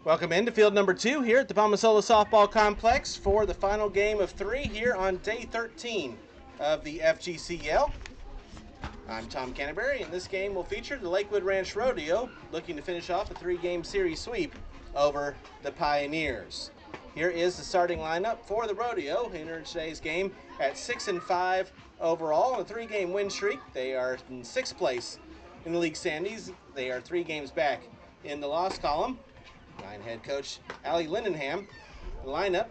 Welcome into field number 2 here at the Palmasola Softball Complex for the final game of 3 here on day 13 of the FGCL. I'm Tom Canterbury, and this game will feature the Lakewood Ranch Rodeo looking to finish off a 3-game series sweep over the Pioneers. Here is the starting lineup for the Rodeo. Entered today's game at 6-5 overall on a 3-game win streak. They are in 6th place in the league standings. They are 3 games back in the loss column. Head coach Allie Lindenham. The lineup: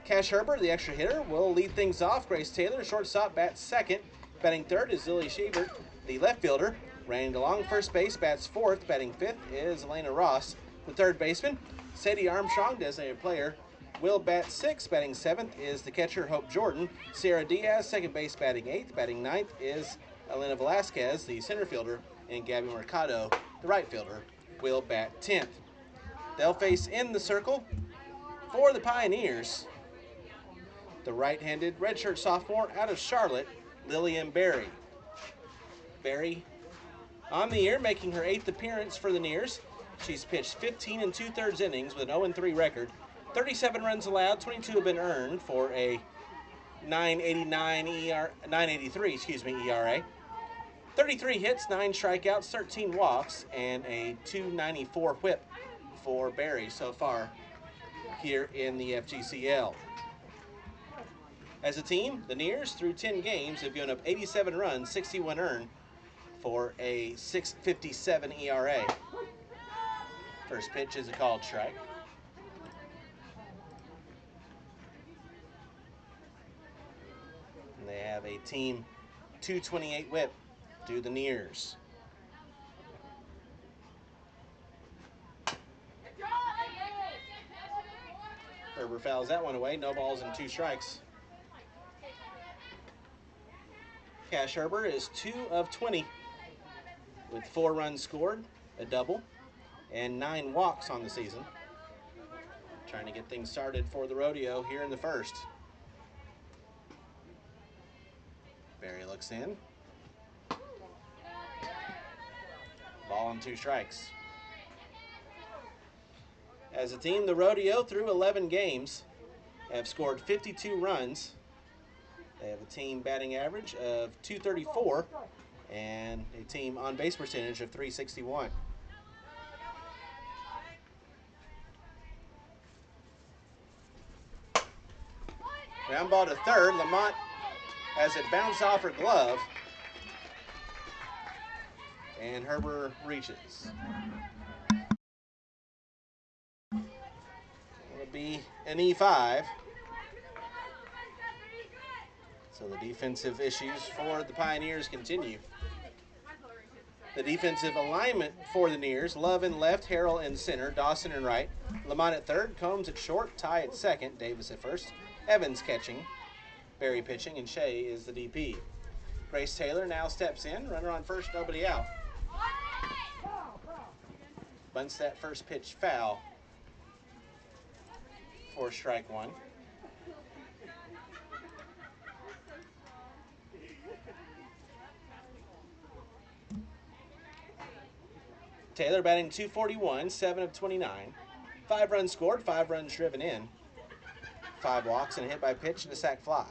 Cash Herber, the extra hitter, will lead things off. Grace Taylor, shortstop, bats second. Batting third is Lily Shevert, the left fielder. Randy DeLong, first base, bats fourth. Batting fifth is Elena Ross, the third baseman. Sadie Armstrong, designated player, will bat sixth. Batting seventh is the catcher Hope Jordan. Sierra Diaz, second base, batting eighth. Batting ninth is Elena Velasquez, the center fielder, and Gabby Mercado, the right fielder, will bat 10th. They'll face in the circle for the Pioneers the right-handed redshirt sophomore out of Charlotte, Lillian Berry. Berry on the year, making her 8th appearance for the Neers. She's pitched 15 2/3 innings with an 0-3 record. 37 runs allowed, 22 have been earned for a 9.83 ERA. 33 hits, 9 strikeouts, 13 walks, and a 2.94 whip for Berry so far here in the FGCL. As a team, the Neers, through 10 games, have given up 87 runs, 61 earned, for a 6.57 ERA. First pitch is a called strike. And they have a team 228 whip to the Neers. Herber fouls that one away. No balls and 2 strikes. Cash Herber is 2 of 20 with 4 runs scored, a double, and 9 walks on the season. Trying to get things started for the Rodeo here in the first. Berry looks in. Ball and 2 strikes. As a team, the Rodeo, through 11 games, have scored 52 runs. They have a team batting average of .234 and a team on-base percentage of .361. Ground ball to third. Lamont has it bounce off her glove, and Herber reaches. It'll be an E5. So the defensive issues for the Pioneers continue. The defensive alignment for the Neers: Love in left, Harrell in center, Dawson in right, Lamont at third, Combs at short, Ty at second, Davis at first, Evans catching, Berry pitching, and Shea is the DP. Grace Taylor now steps in, runner on first, nobody out. Bunts that first pitch foul for strike 1. Taylor batting .241, 7 of 29. 5 runs scored, 5 runs driven in. 5 walks and a hit by pitch and a sac fly.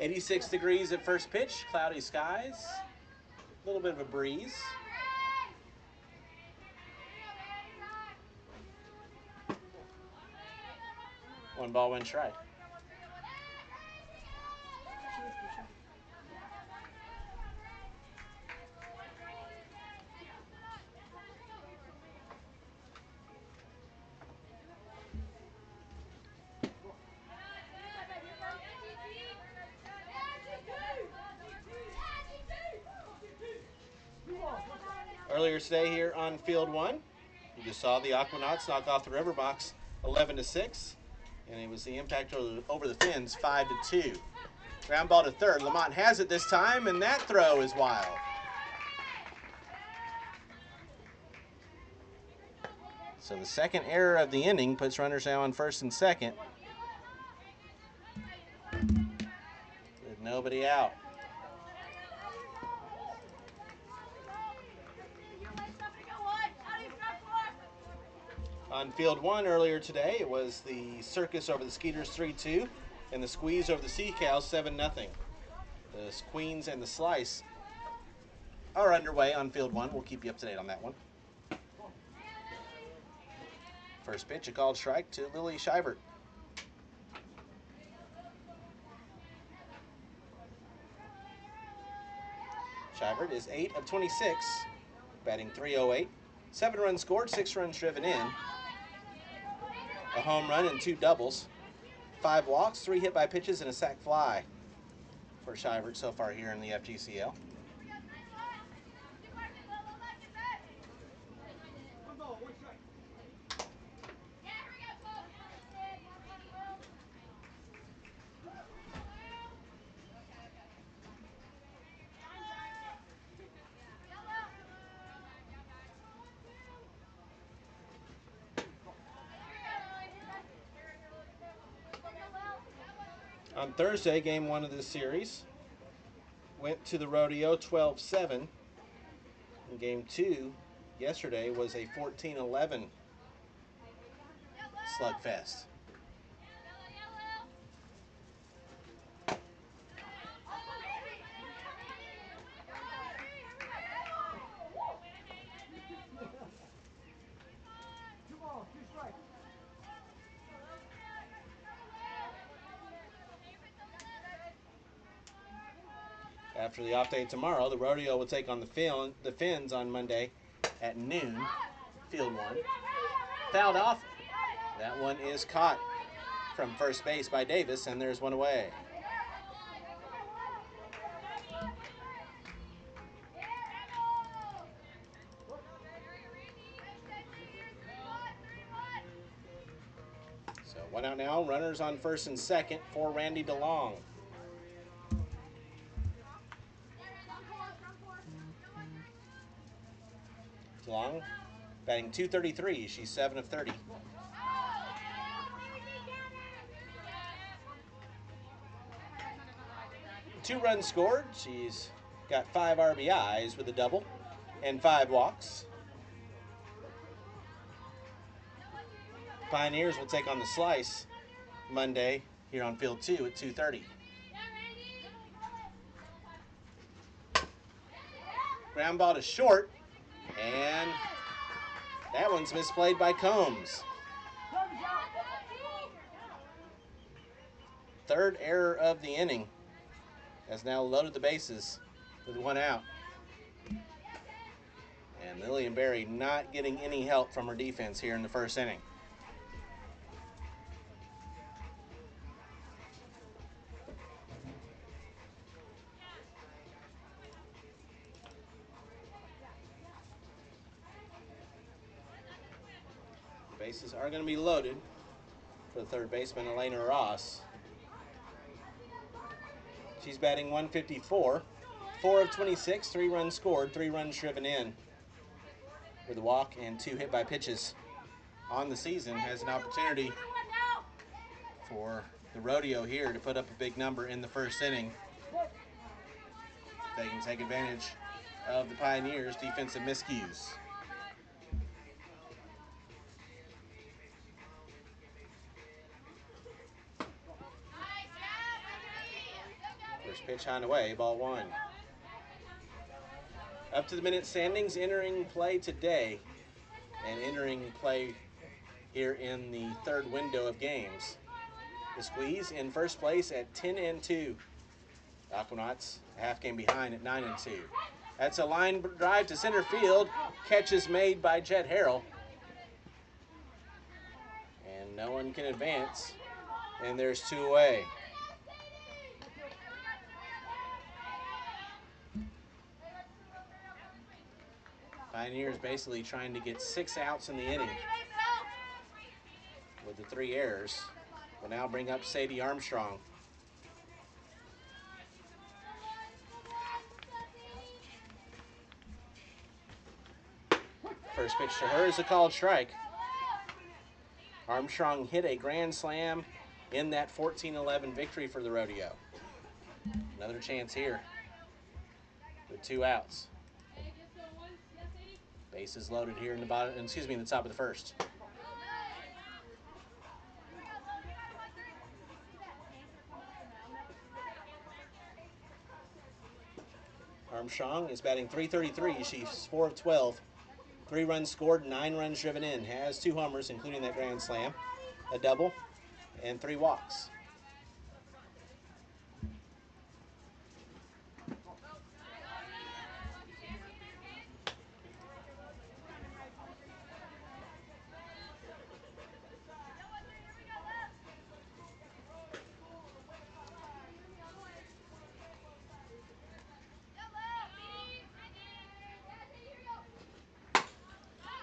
.86 degrees at first pitch, cloudy skies, a little bit of a breeze. One ball, one strike. Earlier today here on Field 1, you just saw the Aquanauts knock off the River Box 11-6, and it was the impact over the Finns 5-2. Ground ball to third. Lamont has it this time, and that throw is wild. So the second error of the inning puts runners now on first and second, with nobody out. On field 1 earlier today, it was the Circus over the Skeeters 3-2 and the Squeeze over the Sea Cows 7-0. The Queens and the Slice are underway on field 1. We'll keep you up to date on that one. First pitch, a called strike to Lily Shivert. Shivert is 8 of 26, batting .308. 7 runs scored, 6 runs driven in. A home run and 2 doubles. 5 walks, 3 hit by pitches, and a sac fly for Shivert so far here in the FGCL. On Thursday, game 1 of this series went to the Rodeo 12-7. And game 2 yesterday was a 14-11 slugfest. After the off day tomorrow, the Rodeo will take on the Finns on Monday at noon, field 1. Fouled off. That one is caught from first base by Davis, and there's one away. So 1 out now, runners on first and second for Randy DeLong. DeLong batting .233. She's 7 of 30. Two runs scored. She's got 5 RBIs with a double and 5 walks. Pioneers will take on the Slice Monday here on field 2 at 2:30. Ground ball to short, and that one's misplayed by Combs. Third error of the inning. Has now loaded the bases with 1 out. And Lillian Berry not getting any help from her defense here in the first inning. Bases are going to be loaded for the third baseman, Elena Ross. She's batting .154, 4 of 26, 3 runs scored, 3 runs driven in. With a walk and 2 hit by pitches on the season, has an opportunity for the Rodeo here to put up a big number in the first inning. They can take advantage of the Pioneers' defensive miscues. First pitch on the way, ball 1. Up to the minute standings entering play today and entering play here in the third window of games. The Squeeze in first place at 10-2. Aquanauts a half game behind at 9-2. That's a line drive to center field. Catch is made by Jet Harrell. And no one can advance. And there's 2 away. Pioneers basically trying to get 6 outs in the inning with the 3 errors. Will now bring up Sadie Armstrong. First pitch to her is a called strike. Armstrong hit a grand slam in that 14-11 victory for the Rodeo. Another chance here with 2 outs. Bases loaded here in the top of the first. Armstrong is batting .333. She's 4 of 12. 3 runs scored, 9 runs driven in. Has 2 homers, including that grand slam, a double, and 3 walks.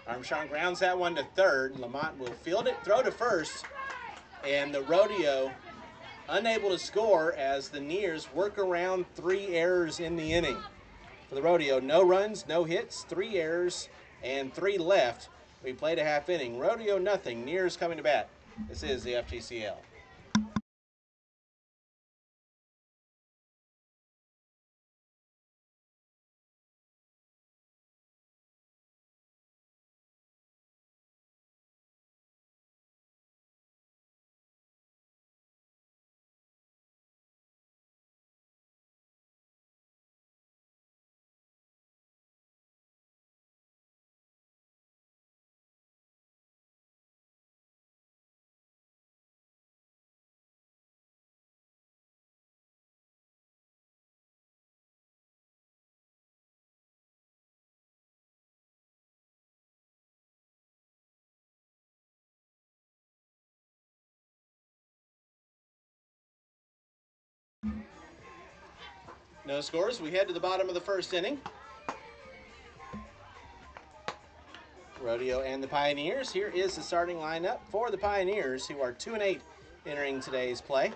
Armstrong grounds that one to third. Lamont will field it, throw to first, and the Rodeo unable to score as the Nears work around 3 errors in the inning. For the Rodeo, no runs, no hits, 3 errors, and 3 left. We played a half inning. Rodeo nothing. Nears coming to bat. This is the FGCL. No scores. We head to the bottom of the first inning. Rodeo and the Pioneers. Here is the starting lineup for the Pioneers, who are 2-8 entering today's play.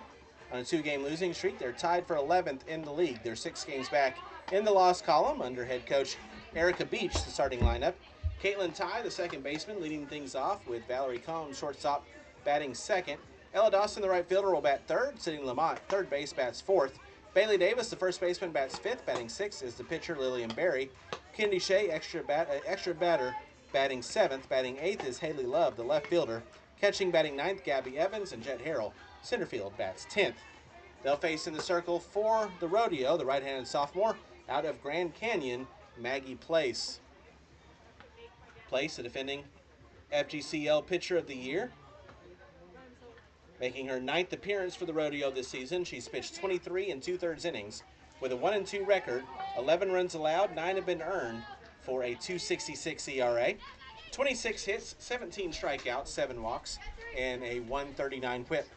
On a 2-game losing streak, they're tied for 11th in the league. They're 6 games back in the loss column under head coach Erica Beach, the starting lineup. Caitlin Ty, the second baseman, leading things off with Valerie Combs, shortstop, batting second. Ella Dawson, the right fielder, will bat third. Sitting Lamont, third base, bats fourth. Bailey Davis, the first baseman, bats fifth. Batting sixth is the pitcher, Lillian Berry. Kennedy Shea, extra batter, batting seventh. Batting eighth is Haley Love, the left fielder. Catching, batting ninth, Gabby Evans, and Jet Harrell, center field, bats 10th. They'll face in the circle for the Rodeo, the right-handed sophomore, out of Grand Canyon, Maggie Place. Place, the defending FGCL Pitcher of the Year. Making her 9th appearance for the Rodeo this season, she's pitched 23 2/3 innings with a 1-2 record, 11 runs allowed, 9 have been earned for a .266 ERA, 26 hits, 17 strikeouts, 7 walks, and a .139 whip.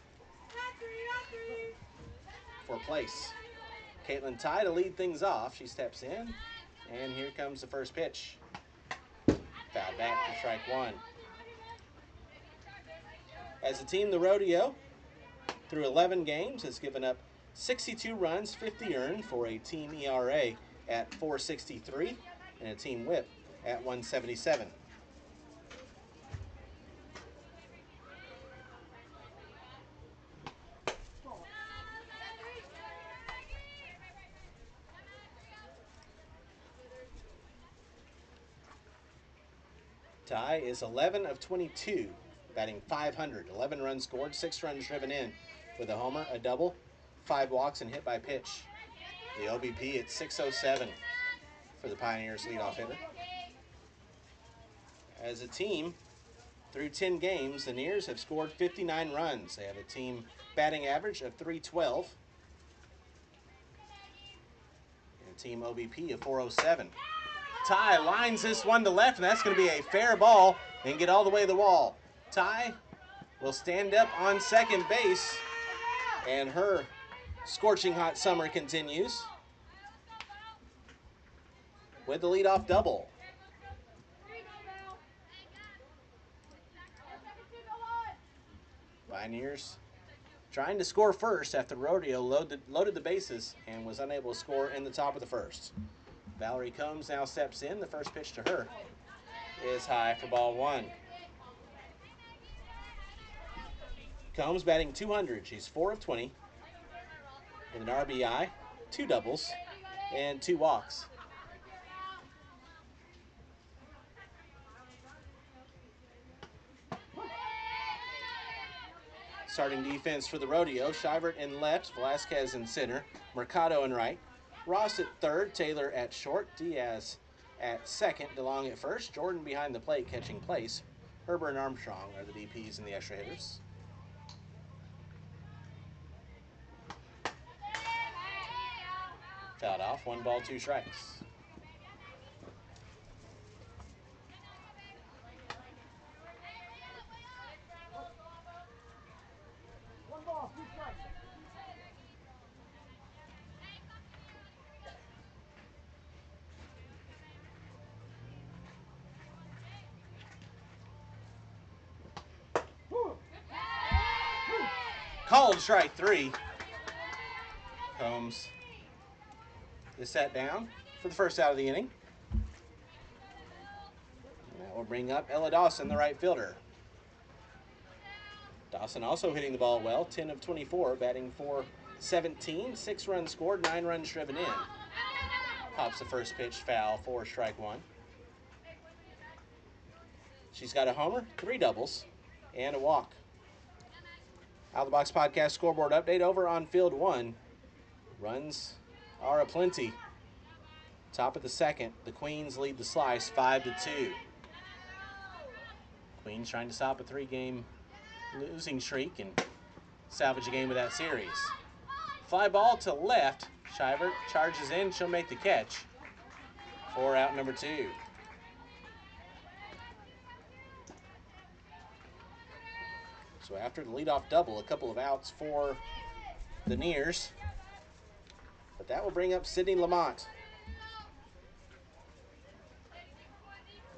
For Place, Caitlin Ty to lead things off. She steps in, and here comes the first pitch. Foul back for strike one. As a team, the Rodeo, through 11 games, has given up 62 runs, 50 earned, for a team ERA at .463 and a team whip at .177. Ty is 11 of 22, batting .500, 11 runs scored, 6 runs driven in, with a homer, a double, 5 walks, and hit by pitch. The OBP at .607 for the Pioneers leadoff hitter. As a team, through 10 games, the Nears have scored 59 runs. They have a team batting average of .312 and a team OBP of .407. Ty lines this one to left, and that's going to be a fair ball and get all the way to the wall. Ty will stand up on second base, and her scorching hot summer continues with the leadoff double. Pioneers trying to score first after Rodeo loaded the bases and was unable to score in the top of the first. Valerie Combs now steps in. The first pitch to her is high for ball one. Combs batting .200. She's 4 of 20 with an RBI, 2 doubles, and 2 walks. Starting defense for the Rodeo, Shivert in left, Velasquez in center, Mercado in right, Ross at third, Taylor at short, Diaz at second, DeLong at first, Jordan behind the plate catching place. Herbert and Armstrong are the DPs and the extra hitters. Fouled off, 1 ball, 2 strikes. Called strike 3. Combs is set down for the first out of the inning. And that will bring up Ella Dawson, the right fielder. Dawson also hitting the ball well, 10 of 24, batting .417, 6 runs scored, 9 runs driven in. Pops the first pitch foul for strike 1. She's got a homer, 3 doubles, and a walk. Out of the Box Podcast scoreboard update over on field 1. Runs are aplenty. Top of the second, the Queens lead the slice 5-2. Queens trying to stop a 3-game losing streak and salvage a game of that series. Fly ball to left. Shivert charges in. She'll make the catch for out number 2. So after the leadoff double, a couple of outs for the Nears. But that will bring up Sydney Lamont.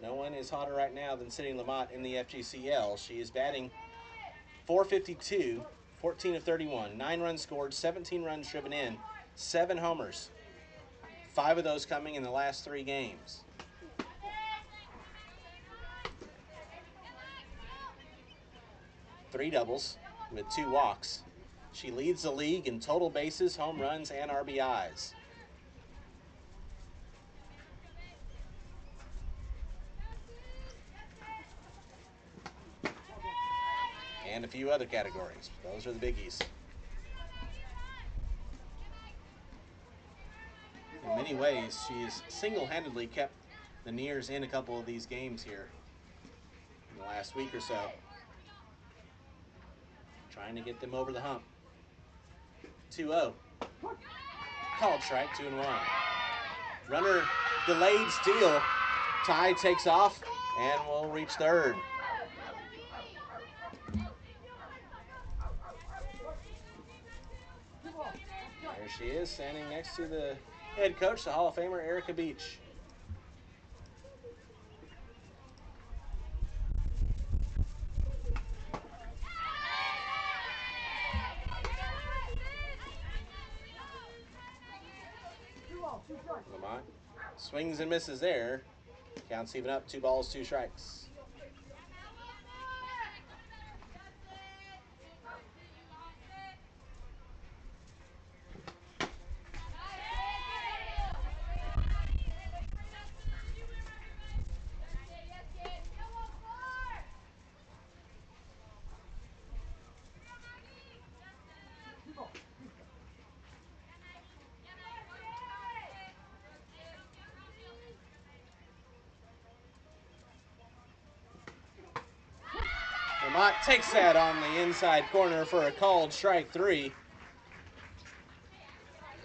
No one is hotter right now than Sydney Lamont in the FGCL. She is batting .452, 14 of 31, 9 runs scored, 17 runs driven in, 7 homers. 5 of those coming in the last 3 games. Three doubles with 2 walks. She leads the league in total bases, home runs, and RBIs. And a few other categories. Those are the biggies. In many ways, she's single-handedly kept the Nears in a couple of these games here in the last week or so. Trying to get them over the hump. 2-0. Called strike, 2-1. Runner delayed steal. Ty takes off and will reach third. There she is, standing next to the head coach, the Hall of Famer, Erica Beach. Lamont swings and misses there. Counts even up, 2 balls, 2 strikes. Lamont takes that on the inside corner for a called strike 3.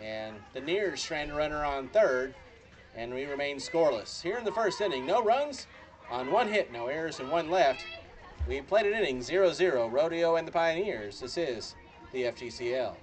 And the Nears trying to run her on third, and we remain scoreless. Here in the first inning, no runs on 1 hit, no errors, and 1 left. We played an inning 0-0, Rodeo and the Pioneers. This is the FGCL.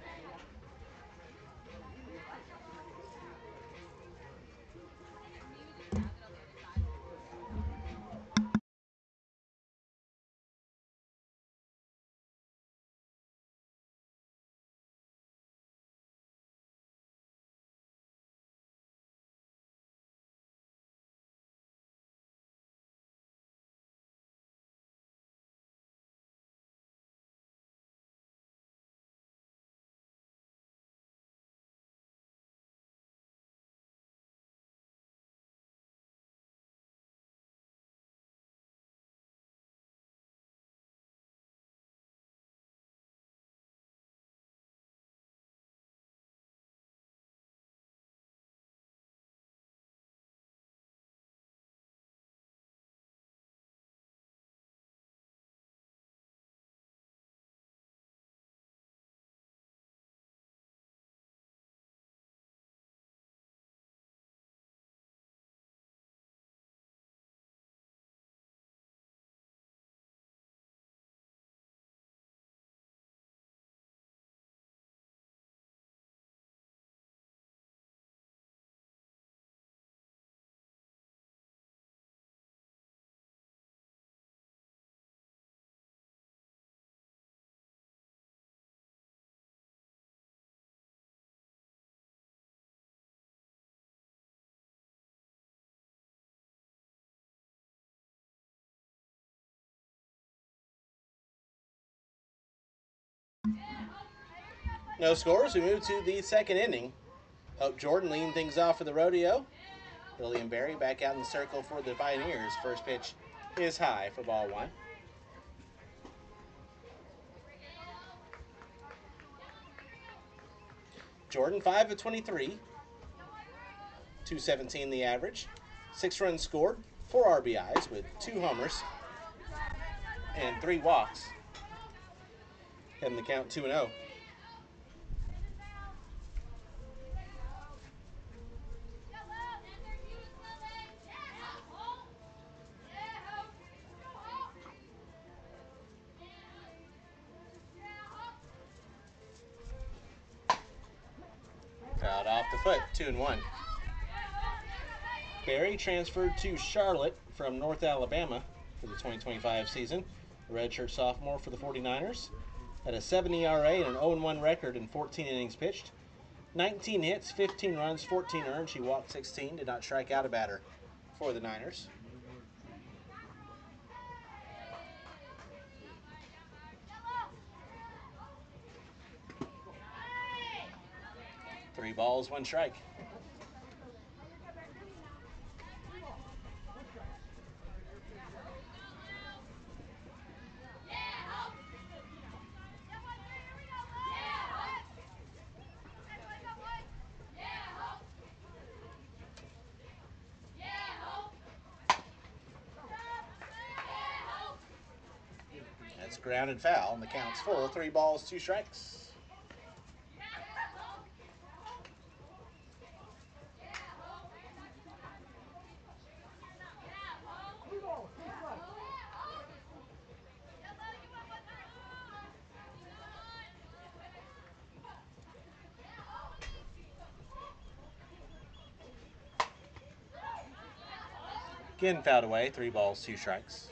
No scores. We move to the second inning. Hope Jordan leading things off for the Rodeo. William Berry back out in the circle for the Pioneers. First pitch is high for ball one. Jordan 5 of 23. 217 the average. 6 runs scored, 4 RBIs with 2 homers and 3 walks. Heading the count 2-0. Fouled off the foot, 2-1. Berry transferred to Charlotte from North Alabama for the 2025 season. The redshirt sophomore for the 49ers. Had a 7 ERA and an 0-1 record in 14 innings pitched. 19 hits, 15 runs, 14 earned. She walked 16, did not strike out a batter for the Niners. Three balls, 1 strike. That's grounded foul, and the count's full. 3 balls, 2 strikes. Again fouled away, 3 balls, 2 strikes.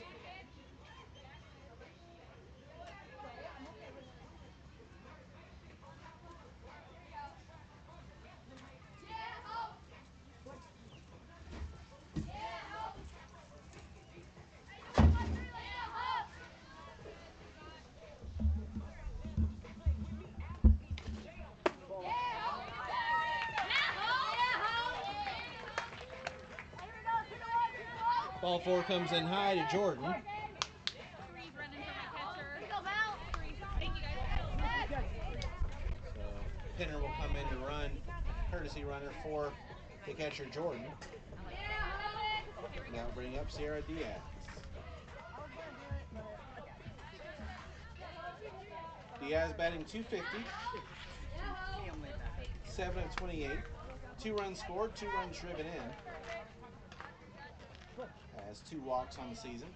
Ball 4 comes in high to Jordan. So Pinner will come in to run, courtesy runner for the catcher Jordan. Now bring up Sierra Diaz. Diaz batting .250, 7 of 28, 2 runs scored, 2 runs driven in. Has 2 walks on the season.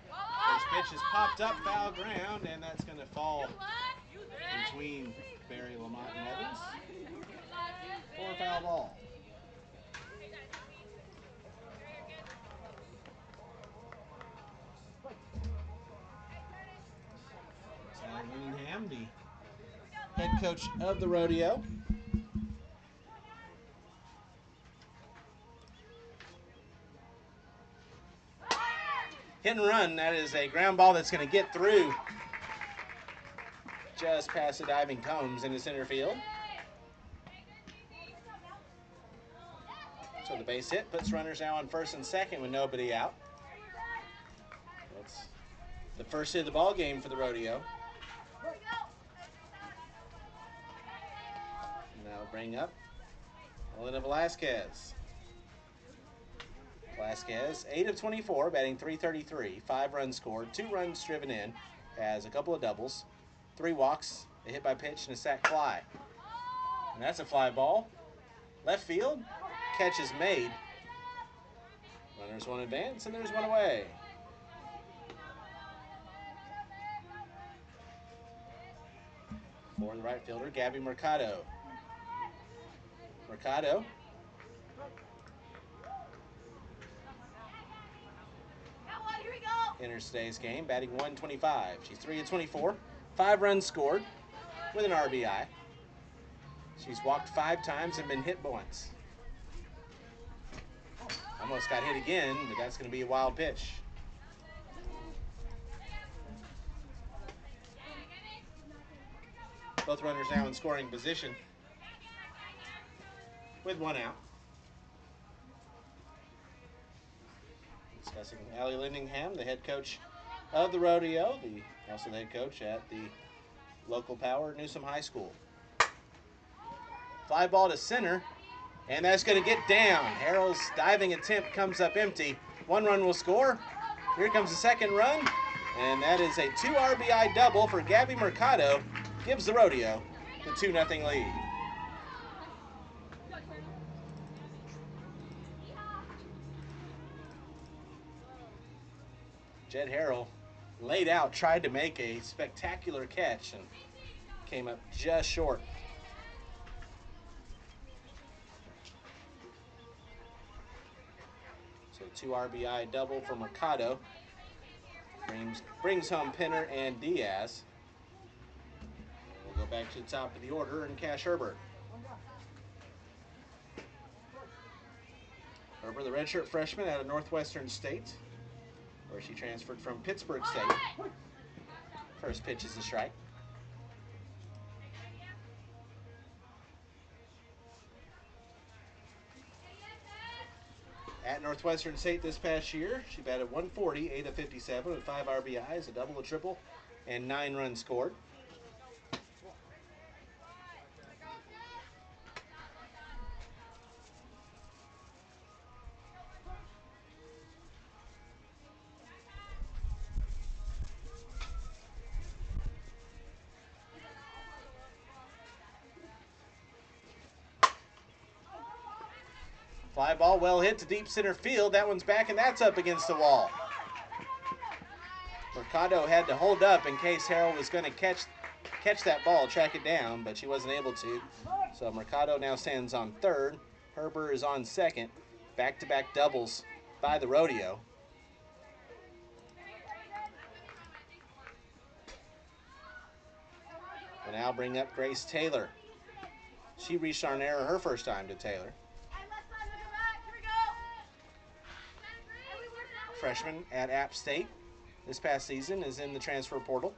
First pitch is popped up, foul ground, and that's going to fall between Barry, Lamont, and Evans for a foul ball. Sally Winningham, the head coach of the Rodeo. Hit and run, that is a ground ball that's going to get through just past the diving Combs into center field. So the base hit puts runners now on first and second with nobody out. That's the first hit of the ball game for the Rodeo. Now bring up Elena Velasquez. Velasquez, 8 of 24, batting .333, 5 runs scored, 2 runs driven in, has a couple of doubles, 3 walks, a hit by pitch, and a sac fly. And that's a fly ball. Left field, catch is made. Runners one advance, and there's one away. For the right fielder, Gabby Mercado. Mercado enters today's game, batting .125. She's 3 of 24, 5 runs scored with an RBI. She's walked 5 times and been hit once. Almost got hit again, but that's going to be a wild pitch. Both runners now in scoring position with 1 out. Discussing Allie Lindingham, the head coach of the Rodeo, also the head coach at the local Power Newsom High School. Fly ball to center, and that's going to get down. Harrell's diving attempt comes up empty. 1 run will score. Here comes the second run, and that is a 2 RBI double for Gabby Mercado. Gives the Rodeo the 2-0 lead. Jed Harrell laid out, tried to make a spectacular catch, and came up just short. So 2 RBI double for Mercado. Brings home Pinner and Diaz. We'll go back to the top of the order and Cash Herbert. Herbert, the redshirt freshman out of Northwestern State, where she transferred from Pittsburgh State. First pitch is a strike. At Northwestern State this past year, she batted 140, 8 of 57 with 5 RBIs, a double, a triple, and 9 runs scored. Fly ball well hit to deep center field. That one's back, and that's up against the wall. Mercado had to hold up in case Harrell was going to catch that ball, track it down, but she wasn't able to. So Mercado now stands on third. Herbert is on second. Back-to-back doubles by the Rodeo. We'll now bring up Grace Taylor. She reached on error her first time to Taylor. Freshman at App State this past season is in the transfer portal.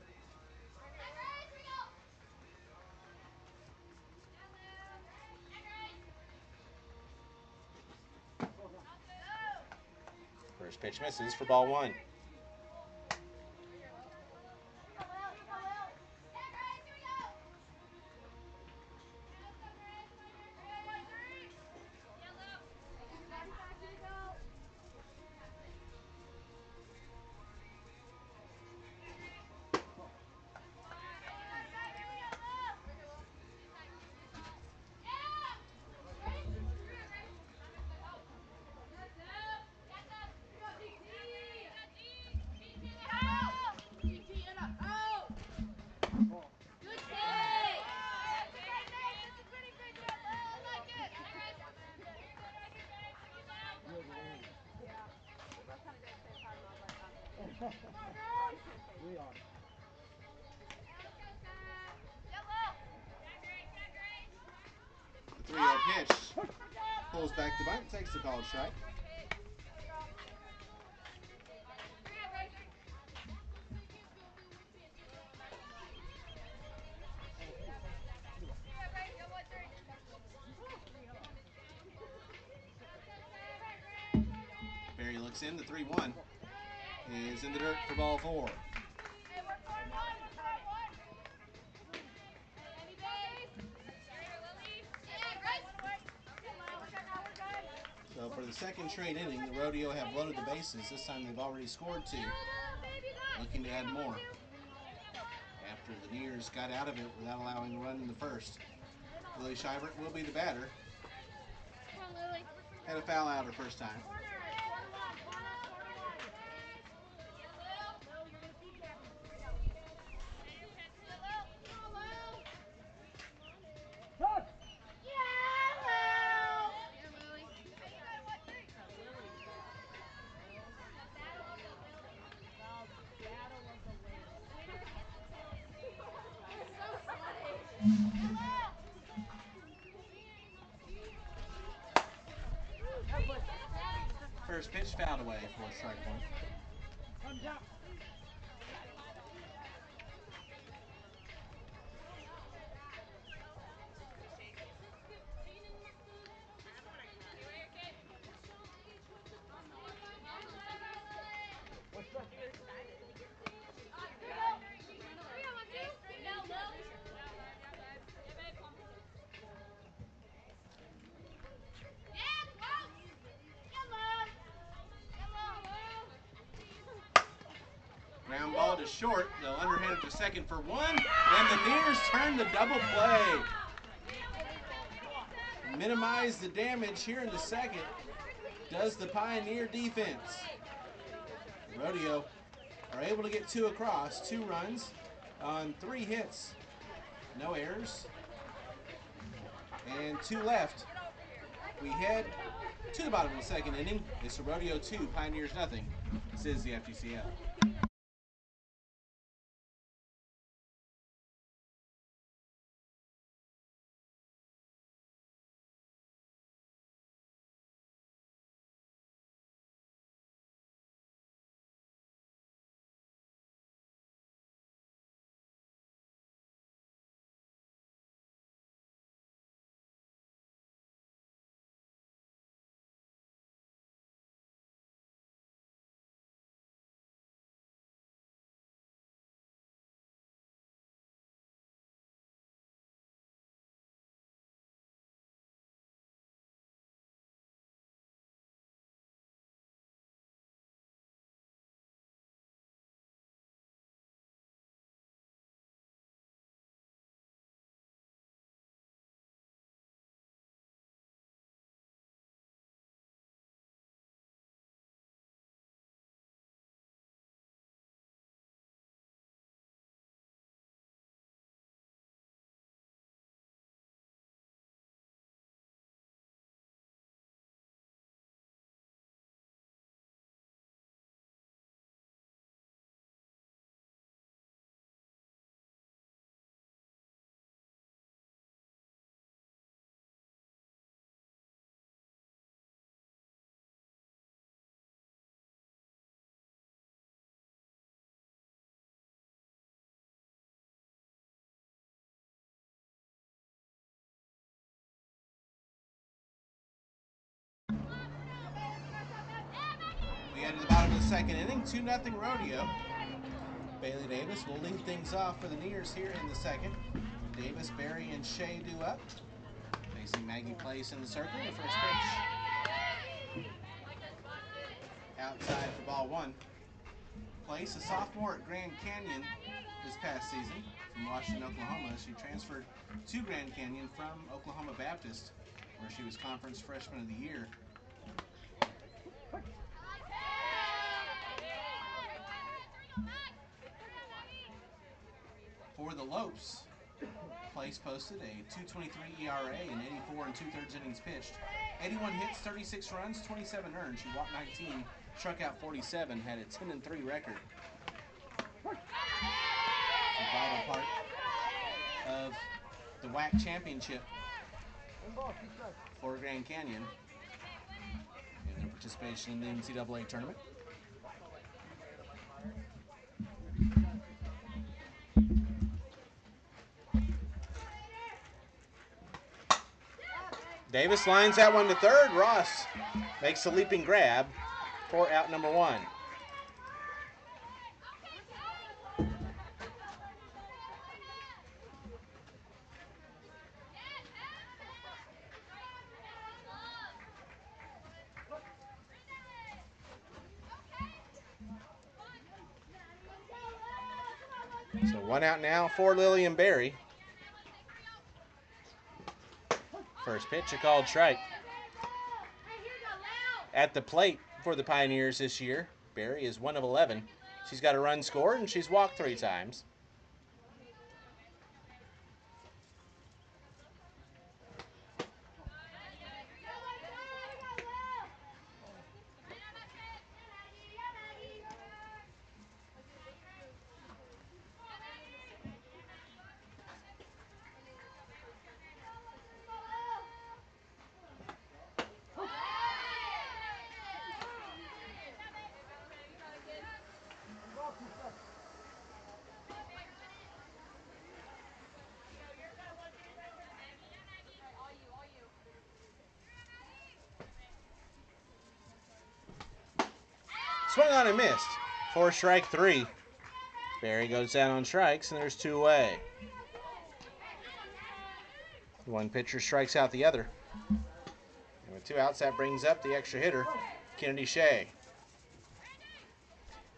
First pitch misses for ball 1. The 3-0 pitch. Pulls back the bunt, takes the called strike. Barry looks in, the 3-1 is in the dirt for ball 4. So for the second straight inning, the Rodeo have loaded the bases. This time they've already scored 2. Looking to add more after the Nears got out of it without allowing a run in the first. Lily Shivert will be the batter. Had a foul out her first time. First pitch fouled away for a strike one. ball to short. They'll underhand it to second for one, and the Nears turn the double play. Minimize the damage here in the second. Does the Pioneer defense. Rodeo are able to get 2 across, 2 runs on 3 hits. No errors. And 2 left. We head to the bottom of the second inning. It's a Rodeo 2, Pioneers nothing. This is the FGCL. We head to the bottom of the second inning, 2-0 Rodeo. Bailey Davis will lead things off for the Nears here in the second. Davis, Barry, and Shea do up. Facing Maggie Place in the circle, the first pitch. Outside for ball 1. Place, a sophomore at Grand Canyon this past season from Washington, Oklahoma. She transferred to Grand Canyon from Oklahoma Baptist, where she was Conference Freshman of the Year. For the Lopes, Place posted a .223 ERA and 84 2/3 innings pitched. 81 hits, 36 runs, 27 earned. She walked 19, struck out 47, had a 10-3 record. A vital part of the WAC championship for Grand Canyon in their participation in the NCAA tournament. Davis lines that one to third. Ross makes a leaping grab for out number 1. So 1 out now for Lillian Berry. First pitch, a called strike. At the plate for the Pioneers this year, Berry is 1 of 11. She's got a run scored and she's walked 3 times. Swung on and missed for strike 3. Berry goes down on strikes, and there's 2 away. One pitcher strikes out the other. And with 2 outs, that brings up the extra hitter, Kennedy Shea.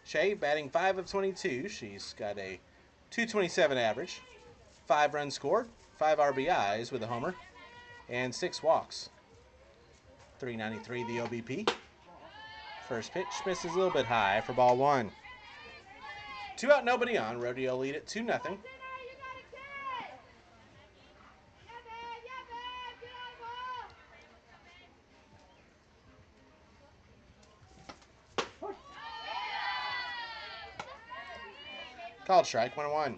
Shea batting 5 of 22. She's got a 227 average, 5 runs scored, 5 RBIs with a homer, and 6 walks. 393 the OBP. First pitch misses a little bit high for ball 1. 2 out, nobody on. Rodeo lead at 2-0. Called strike, 1-1.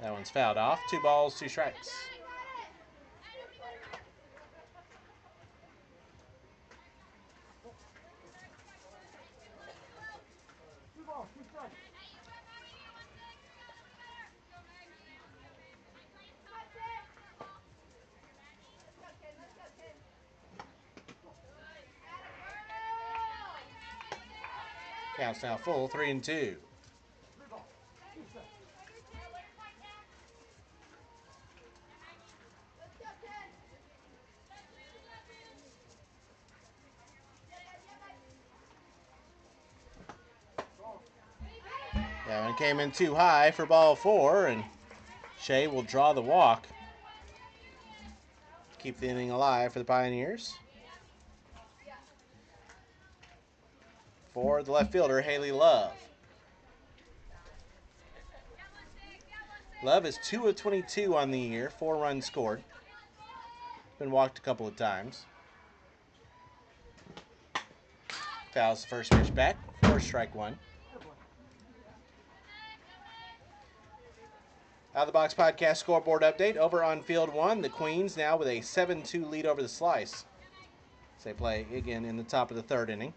That one's fouled off. 2 balls, 2 strikes. Count's now full, 3-2. That one came in too high for ball 4, and Shea will draw the walk. Keep the inning alive for the Pioneers. For the left fielder, Haley Love. Love is 2 of 22 on the year, 4 runs scored. Been walked a couple of times. Fouls the first pitch back for strike 1. Out of the Box Podcast scoreboard update over on field 1. The Queens now with a 7-2 lead over the Slice. As they play again in the top of the 3rd inning.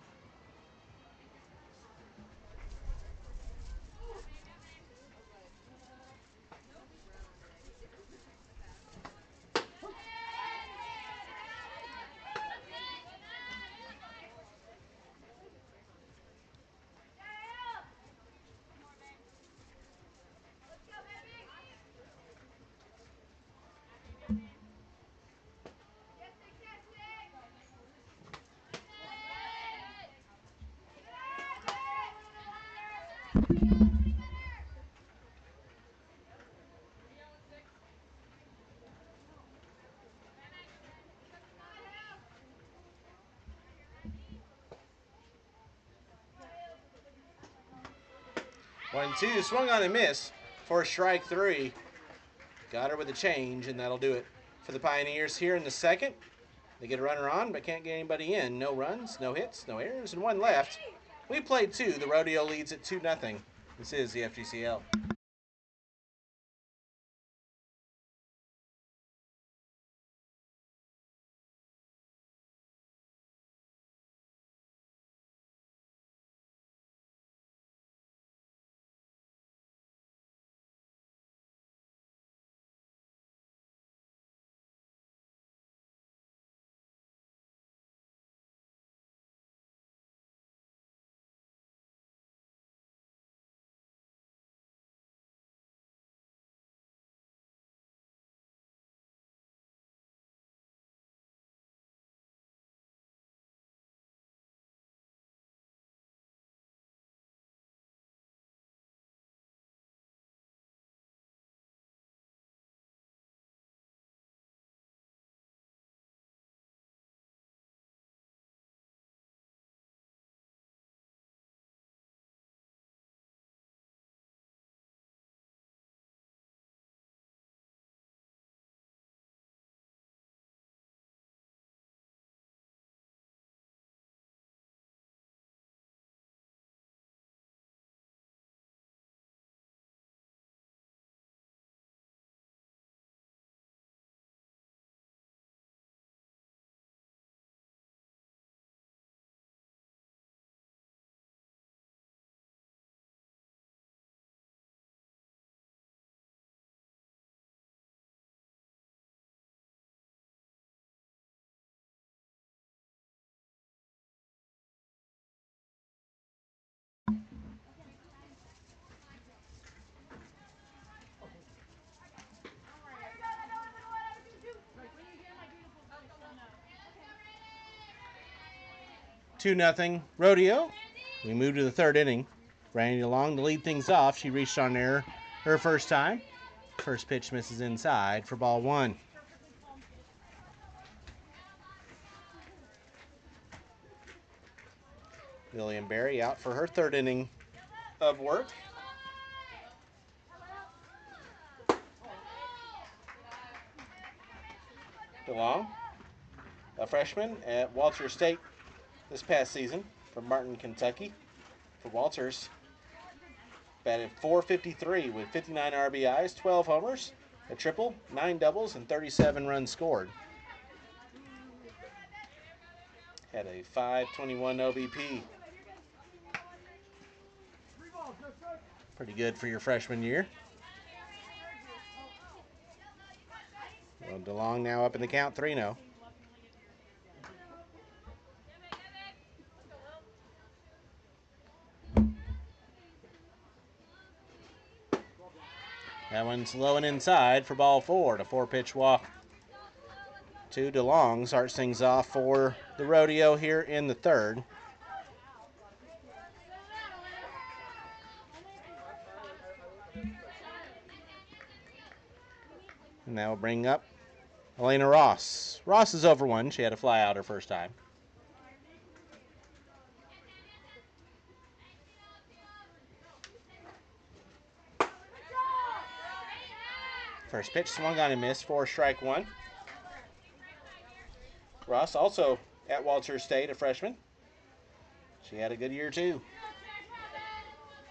One, two, swung on and missed for strike 3. Got her with a change, and that'll do it for the Pioneers here in the 2nd. They get a runner on, but can't get anybody in. No runs, no hits, no errors, and 1 left. We played 2. The Rodeo leads at 2-0. This is the FGCL. 2-0 Rodeo. We move to the third inning. Brandy DeLong to lead things off. She reached on there her first time. First pitch misses inside for ball one. William Berry out for her third inning of work. DeLong, a freshman at Walters State this past season from Martin, Kentucky. For Walters, batted .453 with 59 RBIs, 12 homers, a triple, 9 doubles, and 37 runs scored. Had a .521 OBP. Pretty good for your freshman year. Well, DeLong now up in the count, 3-0. That one's low and inside for ball four. A 4-pitch walk to DeLong. Starts things off for the Rodeo here in the third. And that will bring up Elena Ross. Ross is over one. She had a fly out her first time. First pitch swung on and missed for strike one. Ross also at Walters State, a freshman. She had a good year too.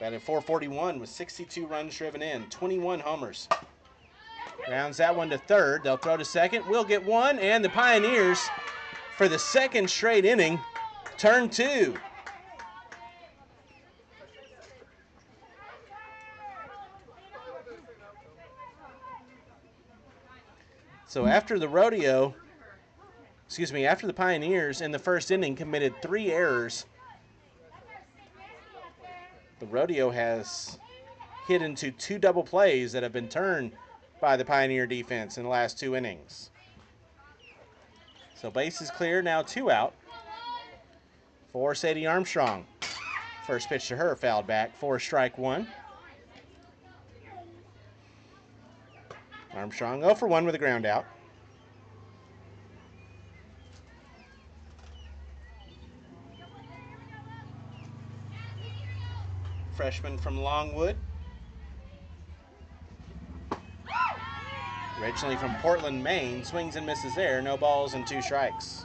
Batted .441 with 62 runs driven in, 21 homers. Rounds that one to third. They'll throw to second. We'll get one, and the Pioneers, for the second straight inning, turn two. So after the Pioneers in the first inning committed 3 errors, the Rodeo has hit into 2 double plays that have been turned by the Pioneer defense in the last 2 innings. So base is clear, now 2 out for Sadie Armstrong. First pitch to her fouled back for strike one. Armstrong 0 for 1 with a ground out. Freshman from Longwood. Originally from Portland, Maine. Swings and misses there. No balls and 2 strikes.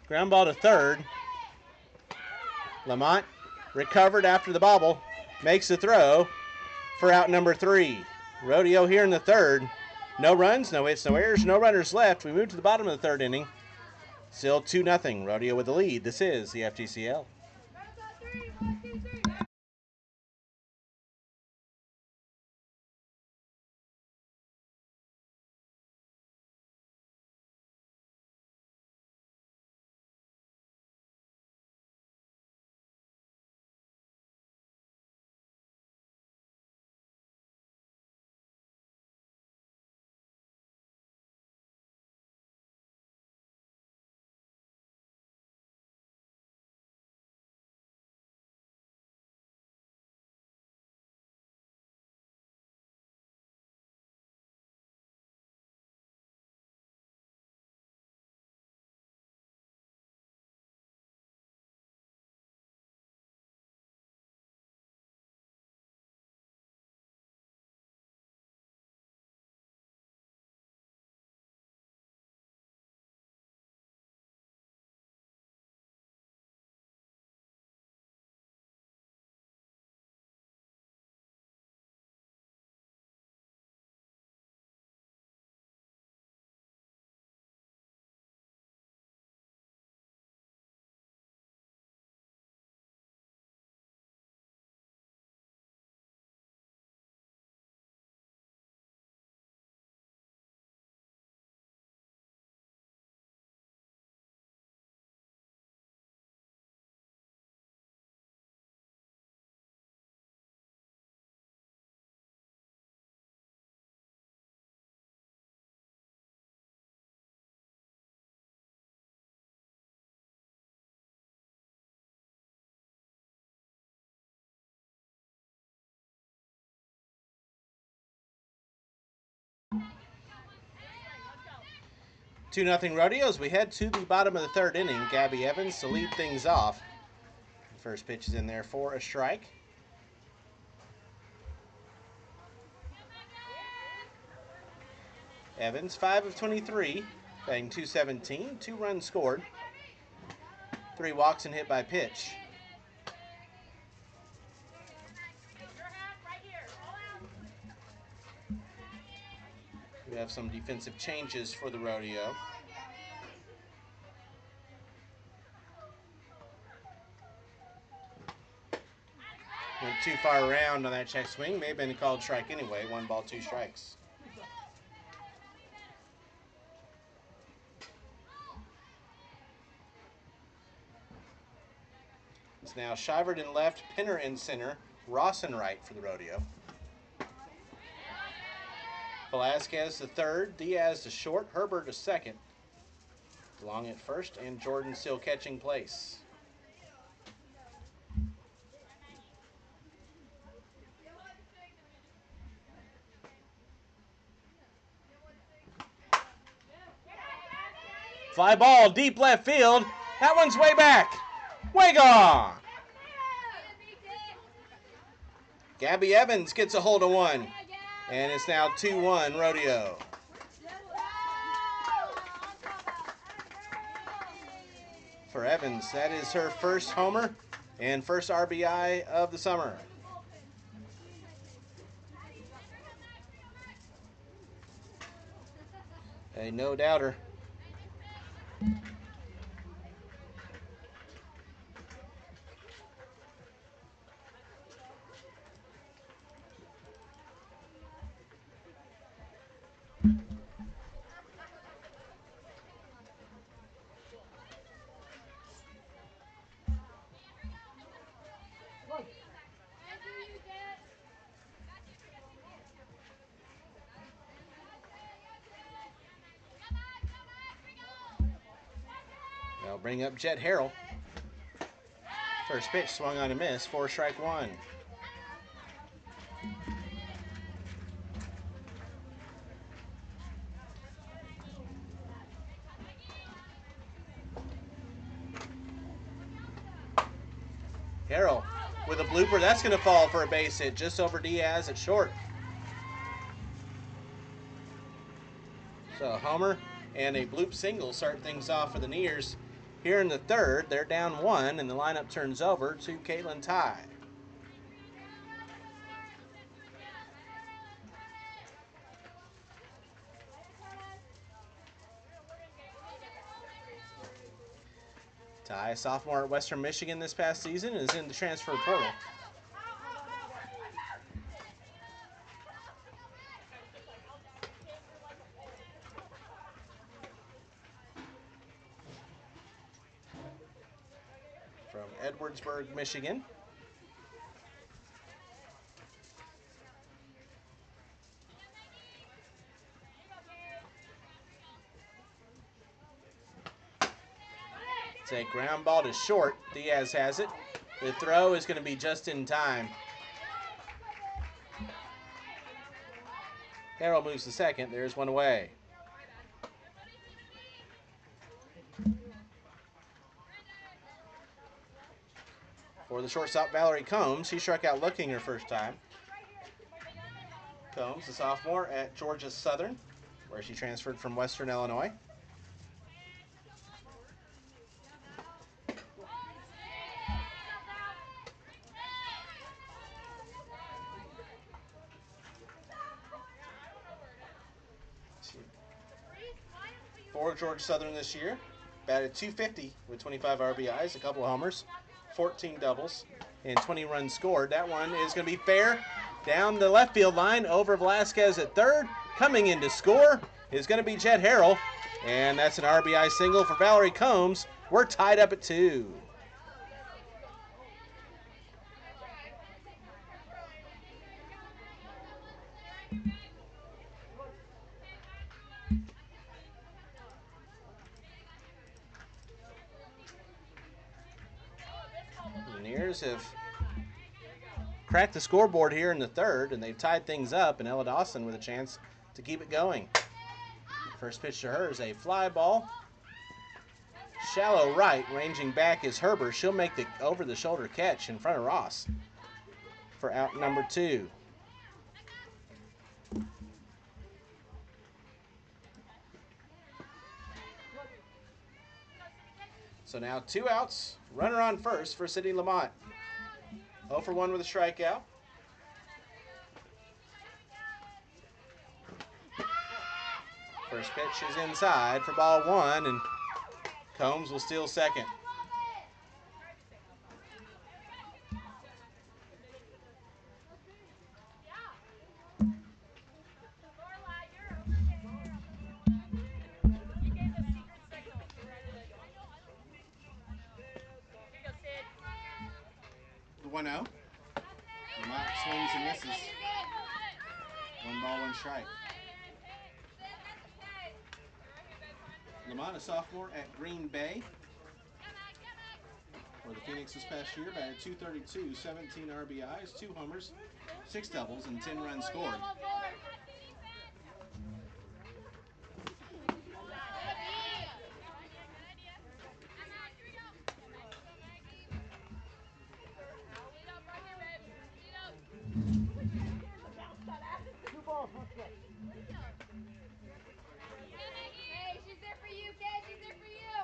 Ground ball to third. Lamont recovered after the bobble. Makes the throw for out number 3. Rodeo here in the third. No runs, no hits, no errors, no runners left. We move to the bottom of the third inning. Still 2-0. Rodeo with the lead. This is the FGCL. 2-0 Rodeo as we head to the bottom of the third inning. Gabby Evans to lead things off. First pitch is in there for a strike. Evans, 5 of 23, batting .217, 2 runs scored, 3 walks and hit by pitch. We have some defensive changes for the Rodeo. Went too far around on that check swing. May have been a called strike anyway. 1 ball, 2 strikes. It's now Shivert in left, Pinner in center, Ross in right for the Rodeo. Velasquez to third, Diaz to short, Herbert to second. Long at first, and Jordan still catching place. Fly ball, deep left field. That one's way back. Way gone. Gabby Evans gets a hold of one. And it's now 2-1 Rodeo. For Evans, that is her first homer and first RBI of the summer. A no doubter. They'll bring up Jet Harrell. First pitch swung on a miss, 4 strike 1. Harrell with a blooper. That's going to fall for a base hit just over Diaz at short. So a homer and a bloop single start things off for the Nears. Here in the third, they're down 1, and the lineup turns over to Caitlin Ty. Ty, sophomore at Western Michigan this past season, is in the transfer portal. From Edwardsburg, Michigan. It's a ground ball to short. Diaz has it. The throw is going to be just in time. Harrell moves to second. There's one away. For the shortstop, Valerie Combs. She struck out looking her first time. Combs, a sophomore at Georgia Southern, where she transferred from Western Illinois. For Georgia Southern this year, batted .250 with 25 RBIs, a couple of homers, 14 doubles, and 20 runs scored. That one is going to be fair. Down the left field line over Velasquez at third. Coming in to score is going to be Jet Harrell, and that's an RBI single for Valerie Combs. We're tied up at 2. The Nears have cracked the scoreboard here in the third, and they've tied things up, and Ella Dawson with a chance to keep it going. First pitch to her is a fly ball. Shallow right, ranging back is Herbert. She'll make the over-the-shoulder catch in front of Ross for out number 2. So now 2 outs, runner on first for Sydney Lamont. 0 for 1 with a strikeout. First pitch is inside for ball 1, and Combs will steal second. The 1-0. Lamont swings and misses. 1 ball, 1 strike. Lamont, a sophomore at Green Bay for the Phoenix this past year, batted .232, 17 RBIs, 2 homers, 6 doubles, and 10 runs scored. Hey, she's there for you, kid. She's there for you.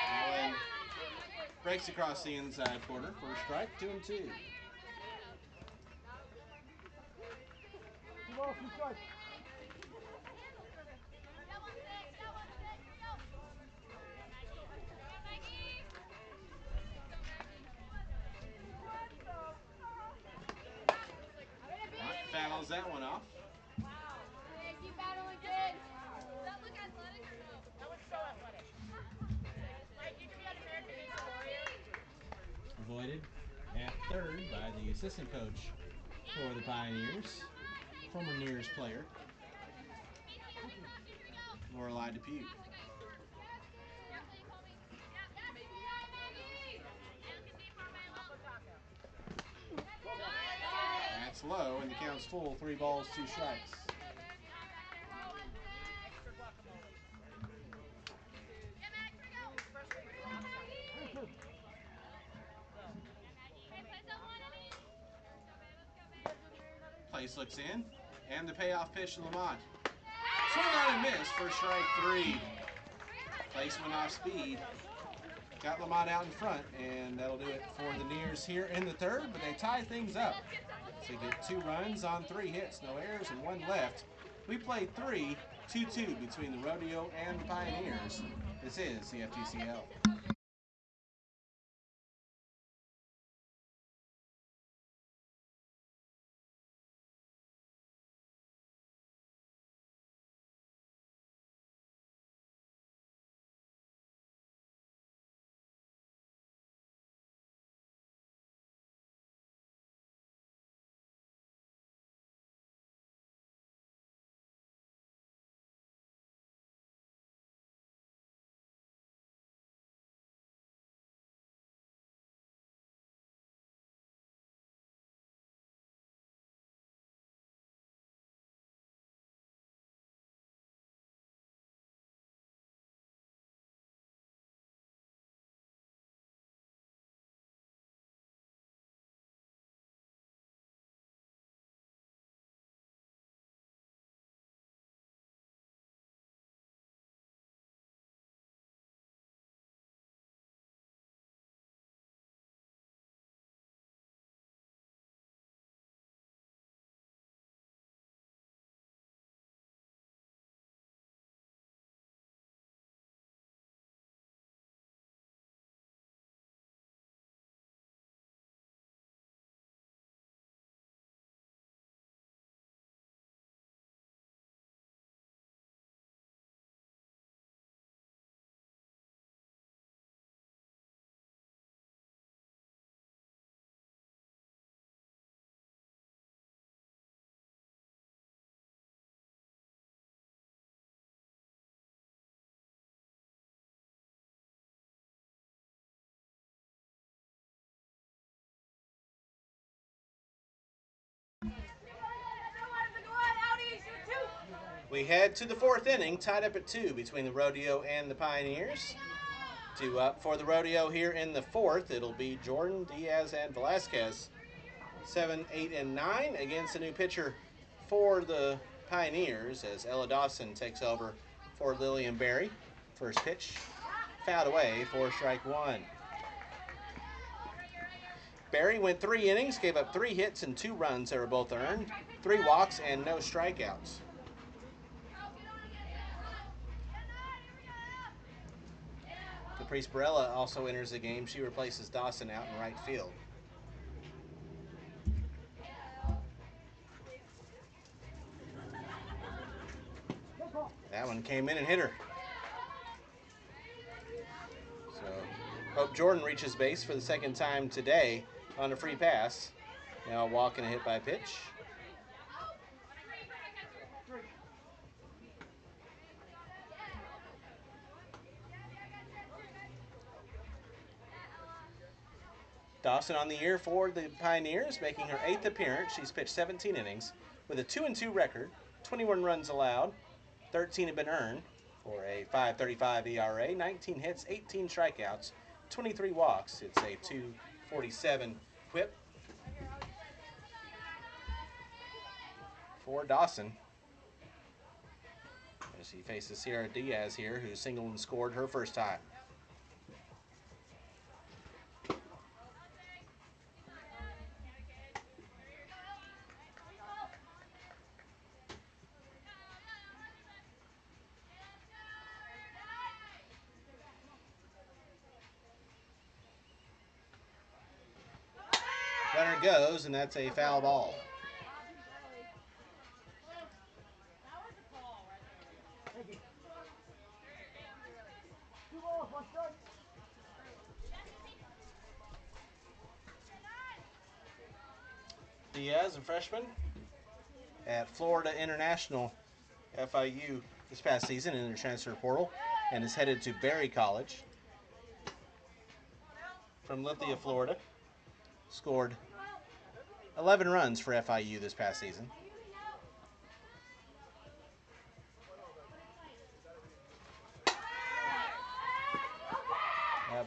Allen breaks across the inside corner for a strike, 2-2. Fouls that one off. Hey, keep battling, kid. Does that look athletic or no? That looks so athletic. Like, you could be an American Avoided at third by the assistant coach for the Pioneers, former Nears player, Lorelei Depew. That's low, and the count's full. 3 balls, 2 strikes. Place looks in, and the payoff pitch to Lamont. Swung on and missed for strike 3. Place went off speed. Got Lamont out in front, and that'll do it for the Nears here in the third, but they tie things up. So they get 2 runs on 3 hits, no errors, and 1 left. We played 3, 2-2 between the Rodeo and the Pioneers. This is the FGCL. We head to the fourth inning, tied up at 2 between the Rodeo and the Pioneers. 2 up for the Rodeo here in the fourth. It'll be Jordan, Diaz, and Velasquez. 7, 8, and 9 against a new pitcher for the Pioneers as Ella Dawson takes over for Lillian Berry. First pitch, fouled away for strike 1. Berry went 3 innings, gave up 3 hits and 2 runs that were both earned, 3 walks and no strikeouts. Caprice Barella also enters the game. She replaces Dawson out in right field. That one came in and hit her. So, Hope Jordan reaches base for the second time today on a free pass. Now a walk and a hit by pitch. Dawson on the year for the Pioneers, making her 8th appearance. She's pitched 17 innings with a 2-2 record, 21 runs allowed, 13 have been earned for a 5.35 ERA, 19 hits, 18 strikeouts, 23 walks. It's a 2.47 whip for Dawson as he faces Sierra Diaz here, who singled and scored her first time. Runner goes, and that's a foul ball. Diaz, a freshman at Florida International FIU this past season in the transfer portal, and is headed to Berry College from Lithia, Florida. Scored 11 runs for FIU this past season. That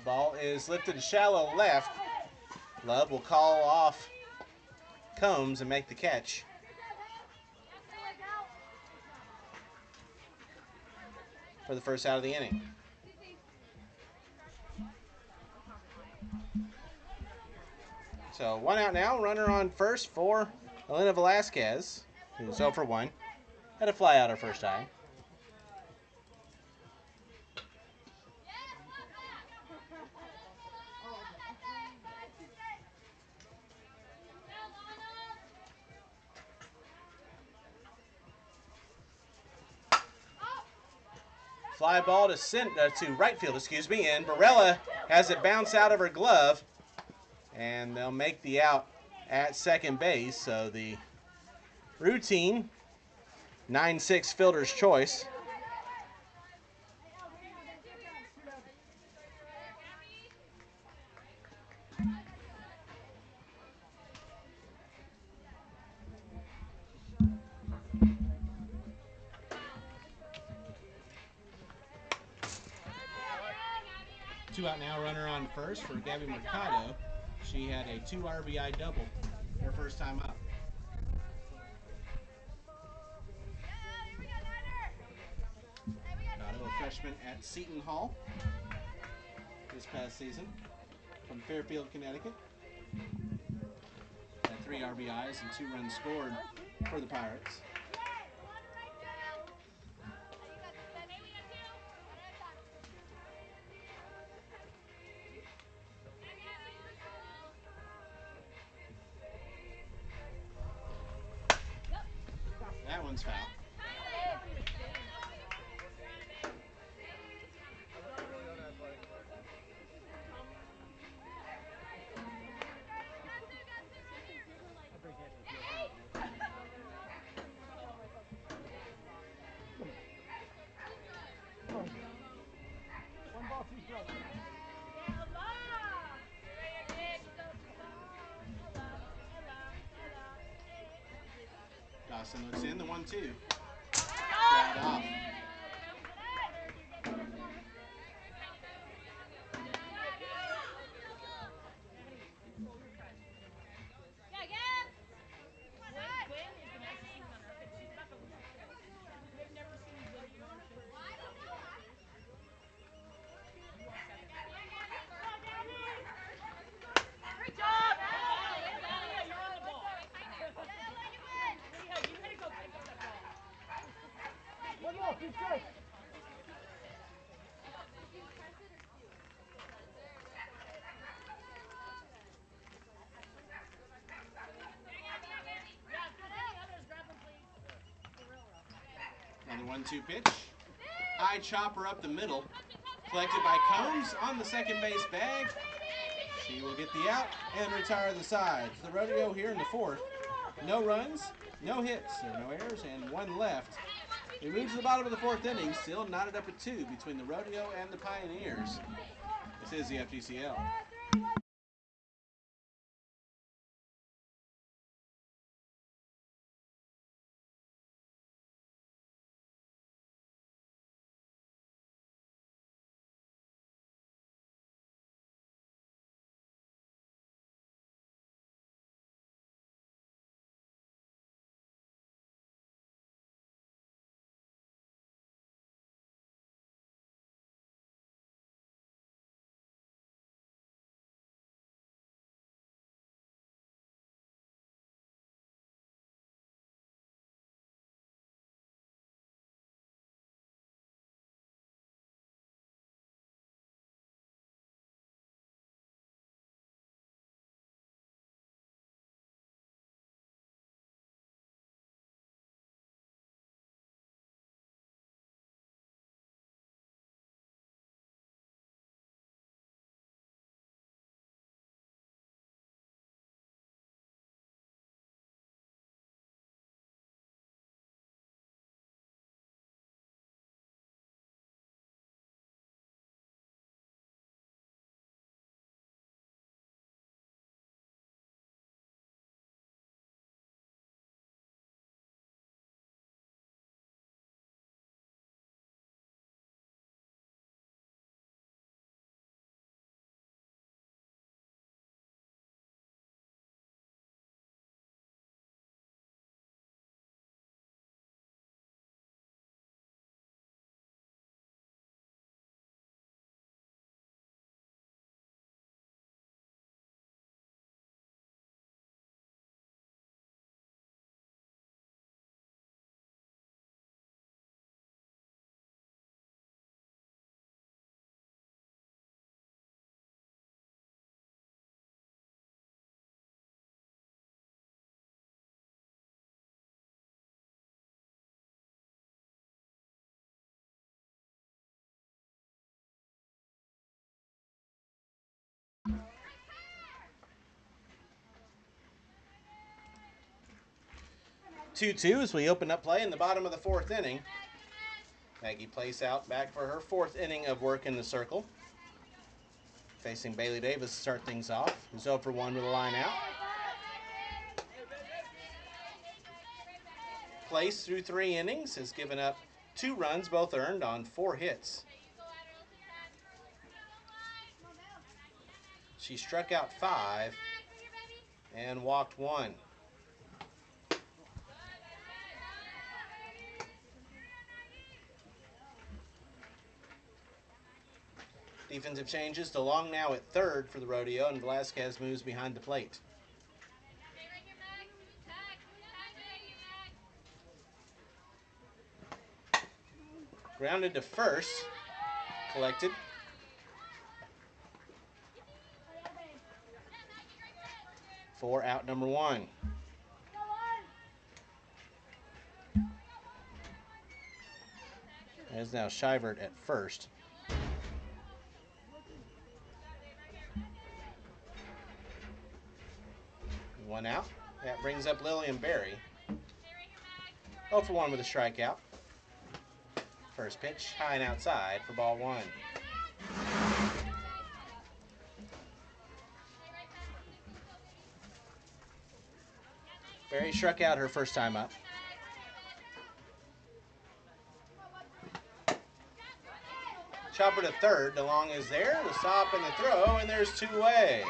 ball is lifted shallow left. Love will call off Combs and make the catch. For the first out of the inning. So 1 out now, runner on first for Elena Velasquez, who's 0 for 1. Had a fly out her first time. Fly ball to right field, and Barella has it bounce out of her glove, and they'll make the out at second base. So the routine 9-6 fielder's choice. Two out now, runner on first for Gabby Mercado. She had a 2 RBI double her first time up. Mercado, a freshman at Seton Hall this past season from Fairfield, Connecticut. Had 3 RBIs and 2 runs scored for the Pirates. That one's foul. Dawson looks in, the 1-2. Another 1-2 pitch. High chopper up the middle. Collected by Combs on the second base bag. She will get the out and retire the side. The Rodeo here in the fourth. No runs, no hits, there are no errors, and one left. We move to the bottom of the fourth inning, still knotted up at 2 between the Rodeo and the Pioneers. This is the FGCL. Two as we open up play in the bottom of the fourth inning. Maggie Place out back for her fourth inning of work in the circle. Facing Bailey Davis to start things off, who's 0 for 1 with a line out. Place through 3 innings has given up 2 runs, both earned on 4 hits. She struck out 5 and walked 1. Defensive changes to Long now at third for the Rodeo, and Velasquez moves behind the plate. Grounded to first, collected. For out number 1. It is now Shivert at first. 1 out. That brings up Lillian Berry. 0 for 1 with a strikeout. First pitch, high and outside for ball 1. Berry struck out her first time up. Chopper to third. DeLong is there. The stop and the throw, and there's 2 away.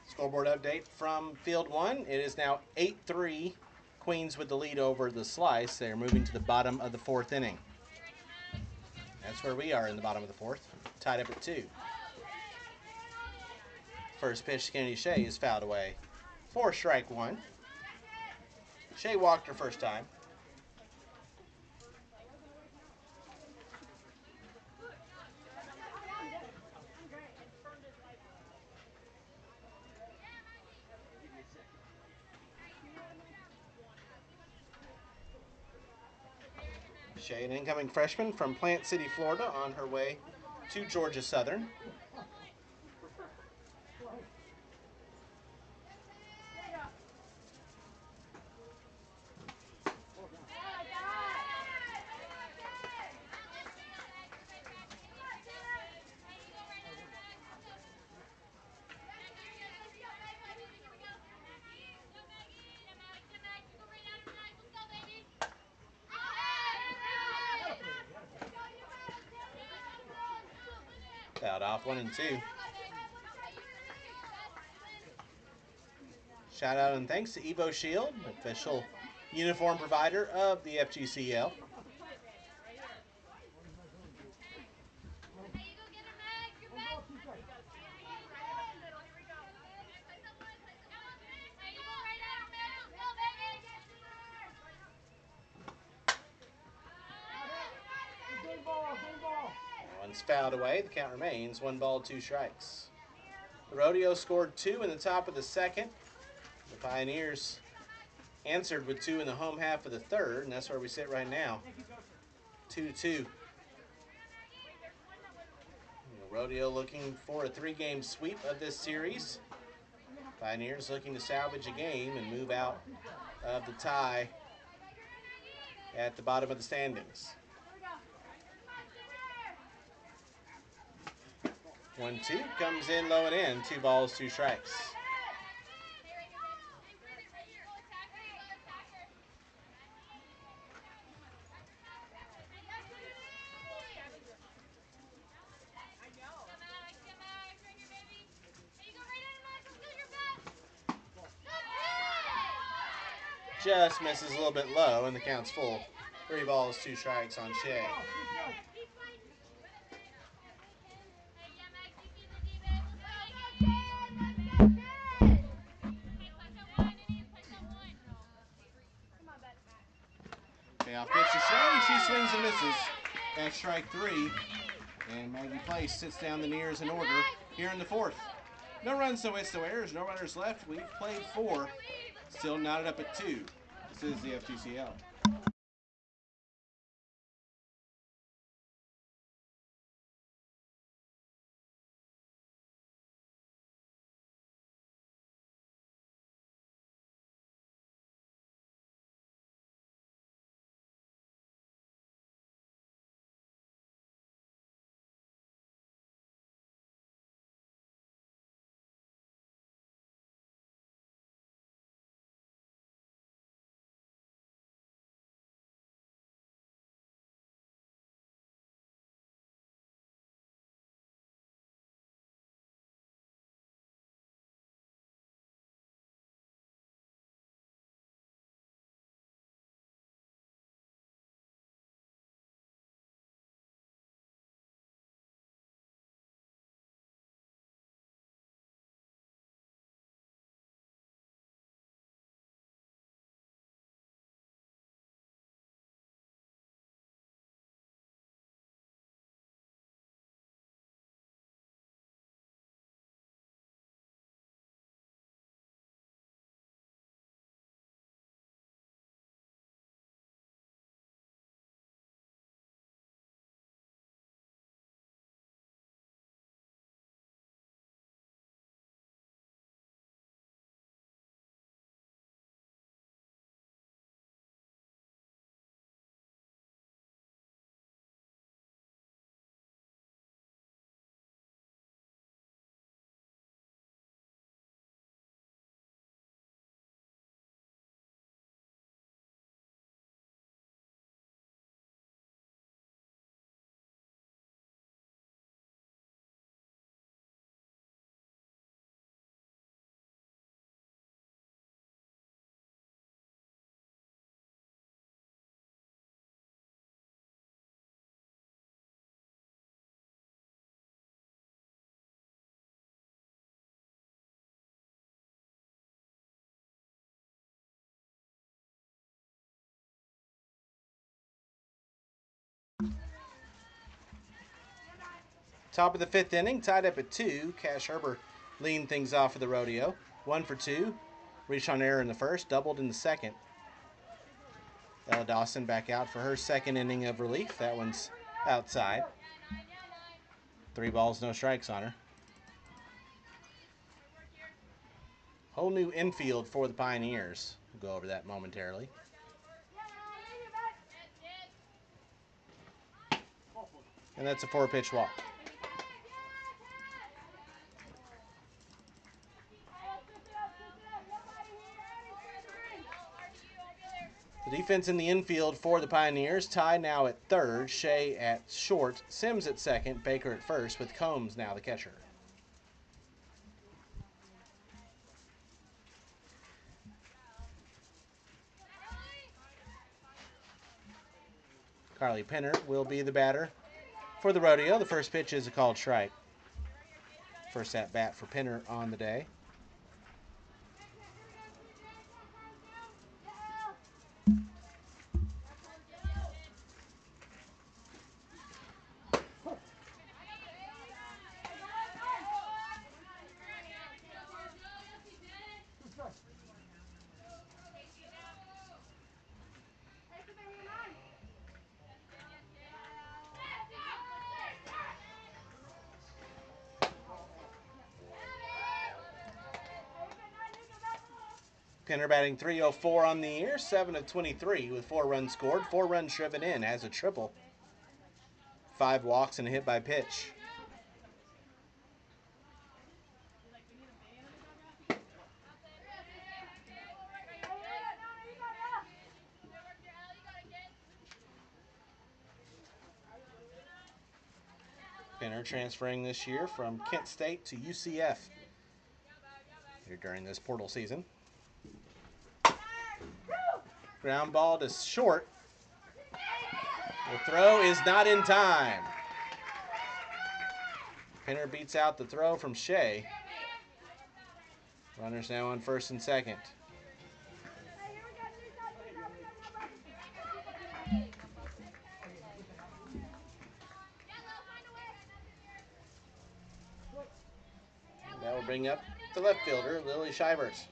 Scoreboard update from Field 1. It is now 8-3. Queens with the lead over the Slice. They're moving to the bottom of the fourth inning. That's where we are in the bottom of the fourth, tied up at 2. First pitch to Kennedy Shea is fouled away. 4 strike 1. Shea walked her first time. Shea, an incoming freshman from Plant City, Florida, on her way to Georgia Southern. Fouled off 1 and 2. Shout out and thanks to Evo Shield, official uniform provider of the FGCL. One's fouled away. The count remains 1 ball, 2 strikes. The Rodeo scored 2 in the top of the second. The Pioneers answered with 2 in the home half of the third, and that's where we sit right now. 2-2. Rodeo looking for a 3-game sweep of this series. Pioneers looking to salvage a game and move out of the tie at the bottom of the standings. 1-2 comes in low and in. 2 balls, 2 strikes. Just misses a little bit low, and the count's full. 3 balls, 2 strikes on Shea. Payoff pitch to Shea. She swings and misses. That's strike 3. And Maggie Place sits down the Nears in order here in the fourth. No runs, no hits, no errors, no runners left. We've played 4. Still knotted up at 2. This is the FGCL. Top of the 5th inning, tied up at 2. Cash Herber leading things off for the Rodeo. 1 for 2. Reached on error in the first, doubled in the second. Ella Dawson back out for her 2nd inning of relief. That one's outside. 3 balls, no strikes on her. Whole new infield for the Pioneers. We'll go over that momentarily. And that's a 4-pitch walk. The defense in the infield for the Pioneers, Ty now at 3rd, Shea at short, Sims at 2nd, Baker at 1st, with Combs now the catcher. Carly Penner will be the batter for the Rodeo. The first pitch is a called strike. First at bat for Penner on the day. Penner batting .304 on the year, 7 of 23 with 4 runs scored, 4 runs driven in, has a triple, 5 walks and a hit by pitch. Penner transferring this year from Kent State to UCF here during this portal season. Ground ball to short. The throw is not in time. Penner beats out the throw from Shea. Runners now on 1st and 2nd. That will bring up the left fielder, Lily Shivers.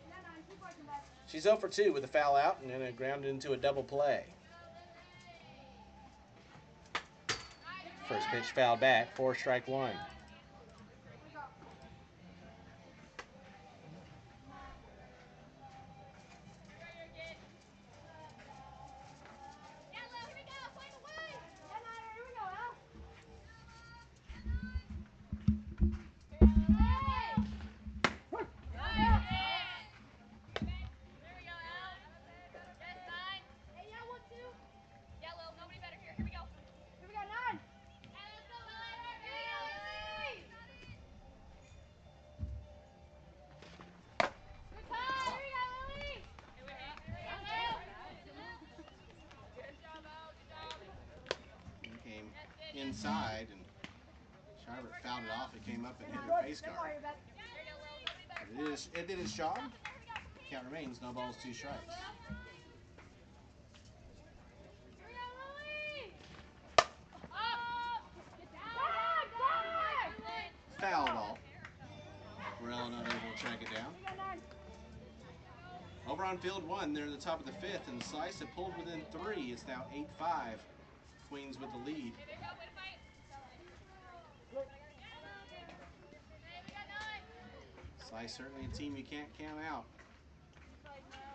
She's 0 for 2 with a foul out and then a grounded into a double play. First pitch fouled back, 4 strike 1. Inside, and Charlotte fouled it off. It came up and hit her face guard. It did its job. Count remains, no balls, 2 strikes. Foul ball. Morello not able to track it down. Over on field 1, they're in the top of the 5th, and the Slice have pulled within 3. It's now 8-5. Queens with the lead. Slice certainly a team you can't count out.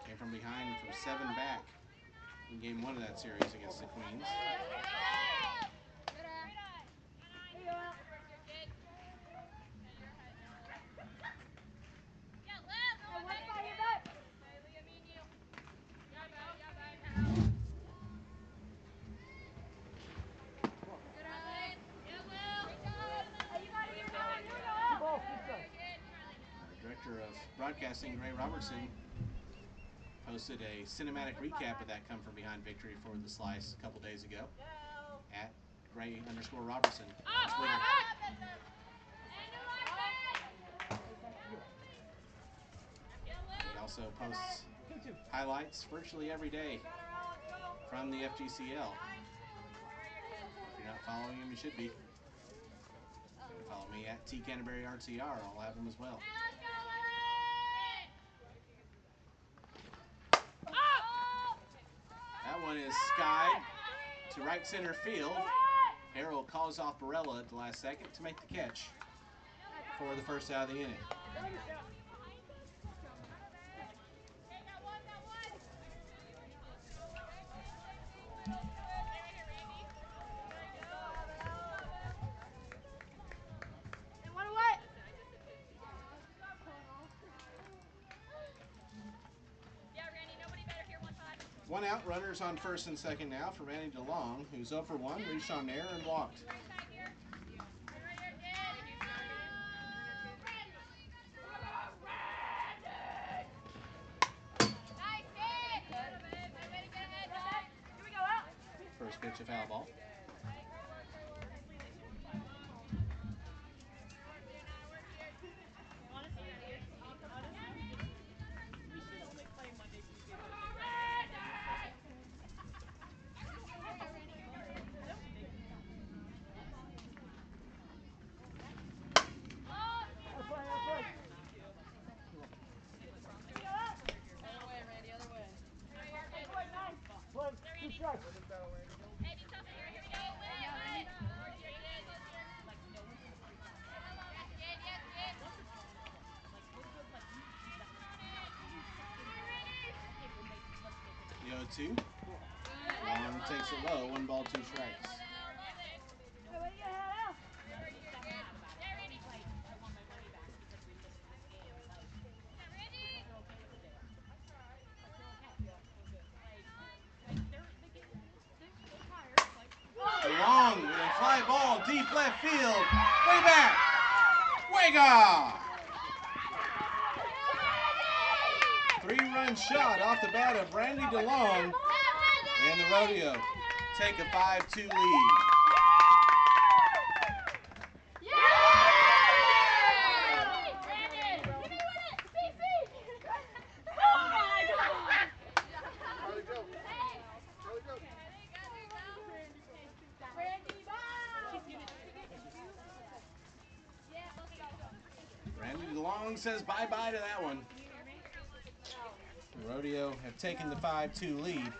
Came from behind from 7 back in game 1 of that series against the Queens. Director of Broadcasting, Ray Robertson, posted a cinematic recap of that come from behind victory for the Slice a couple days ago at Ray_Robertson on Twitter. He also posts highlights virtually every day from the FGCL. If you're not following him, you should be. Follow me at T Canterbury RTR. I'll have them as well. That one is skied to right center field. Harrell calls off Barella at the last second to make the catch for the first out of the inning. One out, runners on first and second now for Randy DeLong, who's 0 for 1, reached on air and walked. First pitch, a foul ball. The 0-2. Long takes it low. 1 ball, 2 strikes. Long with a fly ball, deep left field. Way back. Way gone. 3-run shot off the bat of Randy DeLong, and the Rodeo take a 5-2 lead. Randy DeLong says bye-bye to that one. The Rodeo have taken the 5-2 lead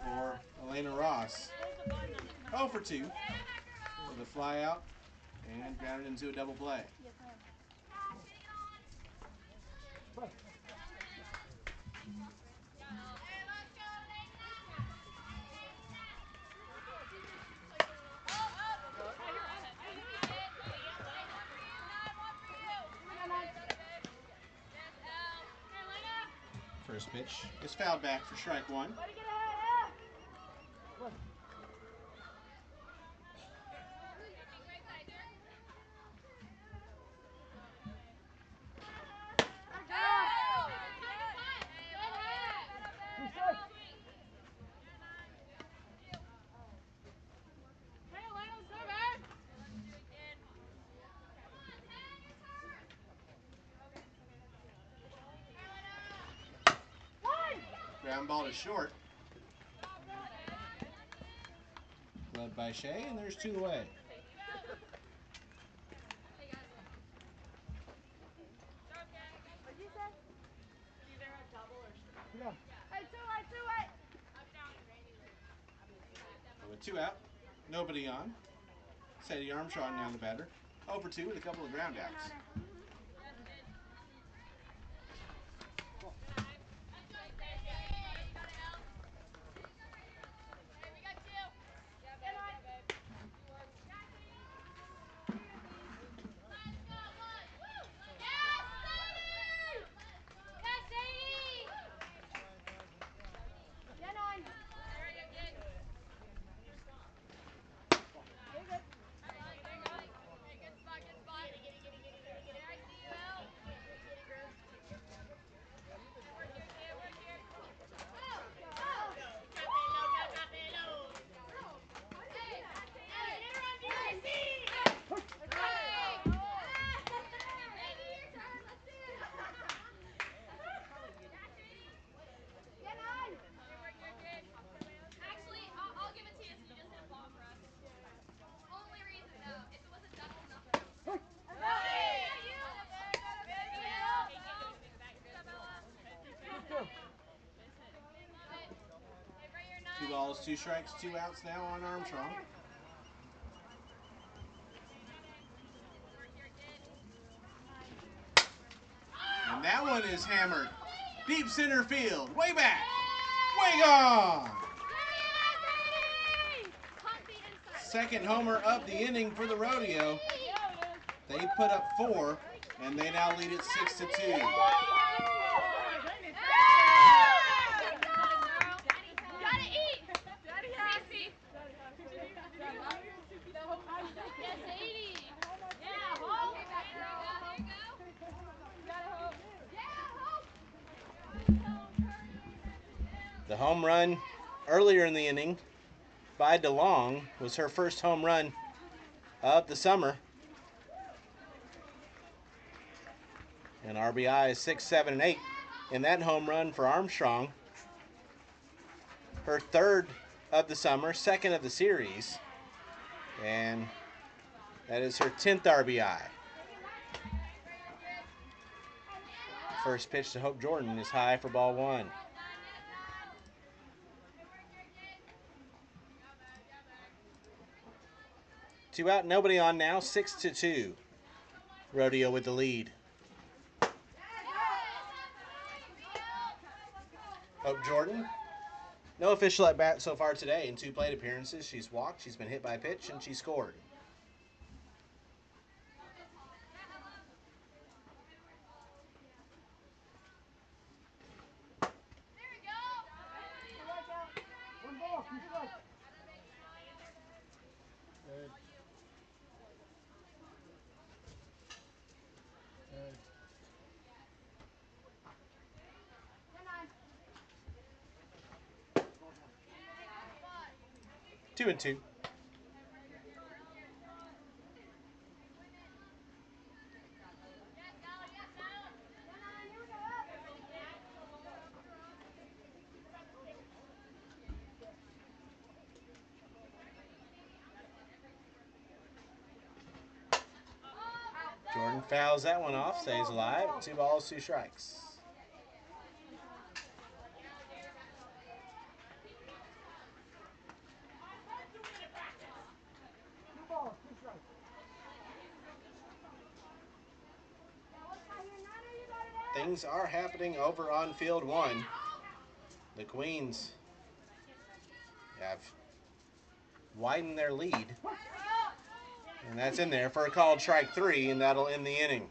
for Elena Ross. 0 for 2 with a fly out and grounded into a double play. First pitch is fouled back for strike 1. Ground ball to short. Led by Shea, and there's 2 away. With 2 out, nobody on. Sadie Armstrong now the batter. 0 for 2 with a couple of ground outs. balls, 2 strikes, 2 outs now on Armstrong. And that one is hammered. Deep center field. Way back. Way gone. Second homer of the inning for the Rodeo. They put up 4, and they now lead it 6-2. The home run earlier in the inning by DeLong was her first home run of the summer. And RBI is 6, 7, and 8 in that home run for Armstrong. Her third of the summer, second of the series. And that is her 10th RBI. First pitch to Hope Jordan is high for ball 1. Two out, nobody on now, 6-2. Rodeo with the lead. Hope Jordan, no official at bat so far today. In 2 plate appearances, she's walked, she's been hit by a pitch, and she scored. Two and two. Jordan fouls that one off, stays alive. 2 balls, 2 strikes. Things are happening over on field 1. The Queens have widened their lead. And that's in there for a called strike 3, and that'll end the inning.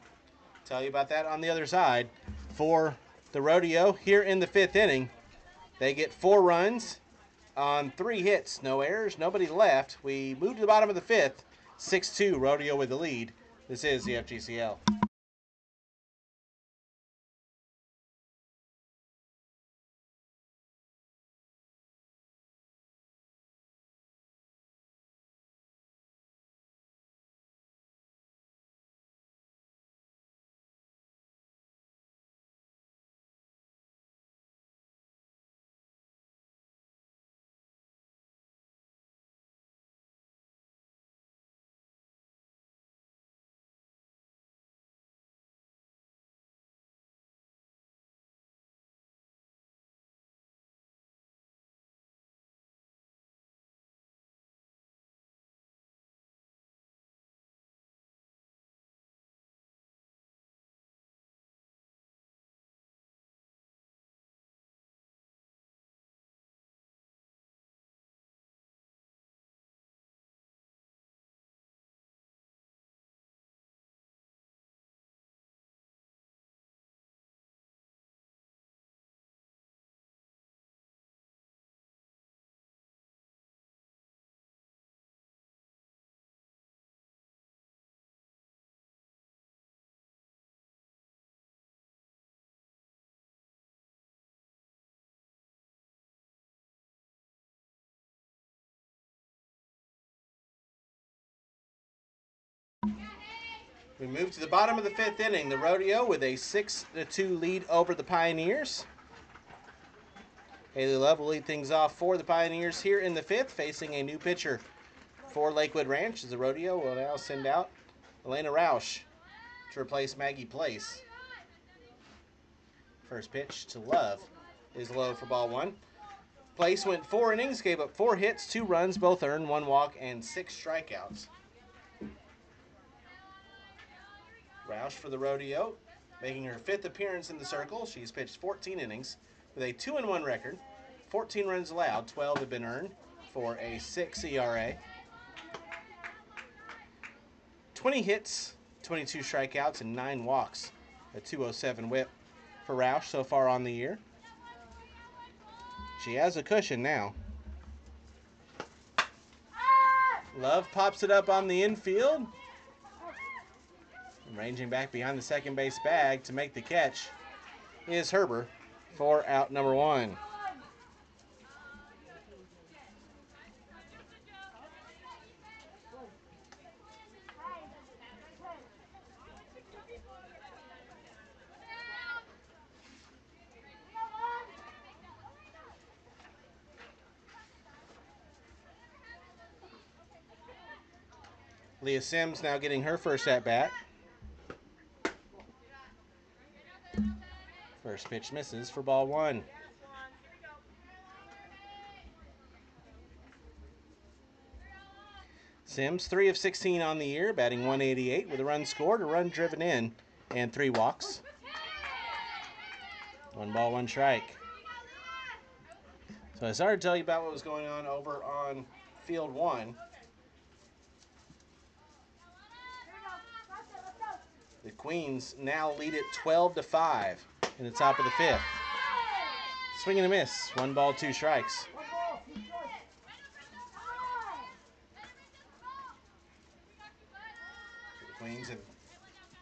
Tell you about that on the other side. For the Rodeo, here in the 5th inning, they get 4 runs on 3 hits. No errors, nobody left. We move to the bottom of the 5th. 6-2, Rodeo with the lead. This is the FGCL. We move to the bottom of the 5th inning. The Rodeo with a 6-2 lead over the Pioneers. Haley Love will lead things off for the Pioneers here in the 5th, facing a new pitcher for Lakewood Ranch, as the Rodeo will now send out Elena Roush to replace Maggie Place. First pitch to Love is low for ball 1. Place went 4 innings, gave up 4 hits, 2 runs, both earned, 1 walk, and 6 strikeouts. Roush for the Rodeo, making her 5th appearance in the circle. She's pitched 14 innings with a 2-1 record, 14 runs allowed, 12 have been earned for a 6 ERA. 20 hits, 22 strikeouts, and 9 walks. A 207 whip for Roush so far on the year. She has a cushion now. Love pops it up on the infield. Ranging back behind the second base bag to make the catch is Herber for out number 1. Leah Sims now getting her first at-bat. First pitch misses for ball 1. Sims, 3 of 16 on the year, batting .188 with a run scored, a run driven in, and 3 walks. 1 ball, 1 strike. So I started to tell you about what was going on over on field 1. The Queens now lead it 12-5 in the top of the 5th. Swing and a miss. 1 ball, 2 strikes. The Queens have,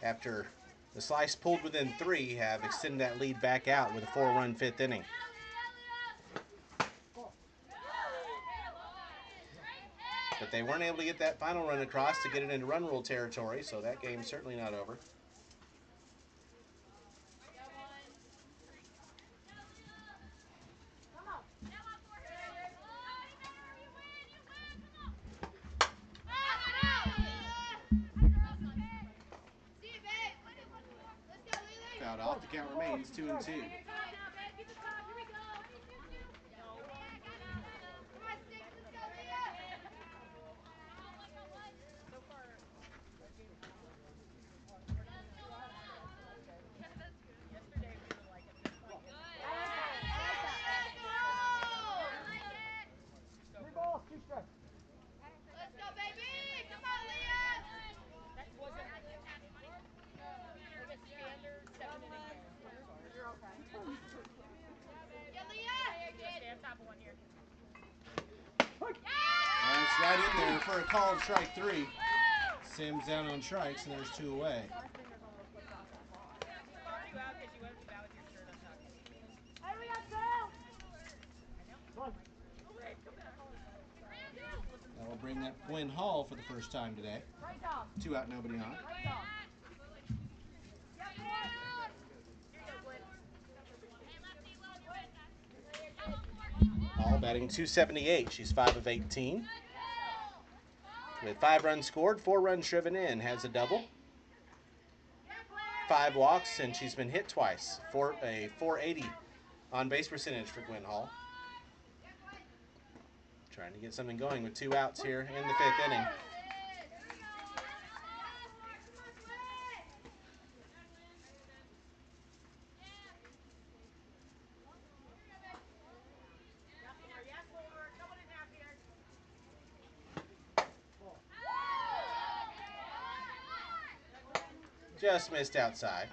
after the slice pulled within 3, have extended that lead back out with a 4-run 5th inning. But they weren't able to get that final run across to get it into run rule territory, so that game's certainly not over. Fouled off. The count remains 2-2. Let's go, baby! Come on, Leah! That wasn't like a standard 7-inning game. You're okay. Yeah, Leah! Stay on top of one here. That's right in there for a called strike 3. Sims down on strikes, and there's 2 away. That will bring up Gwen Hall for the first time today. 2 out, nobody on. Hall batting .278. She's 5 of 18. With 5 runs scored, 4 runs driven in, has a double. 5 walks, and she's been hit twice. For a .480 on base percentage for Gwen Hall. Trying to get something going with 2 outs here in the 5th inning. Just missed outside.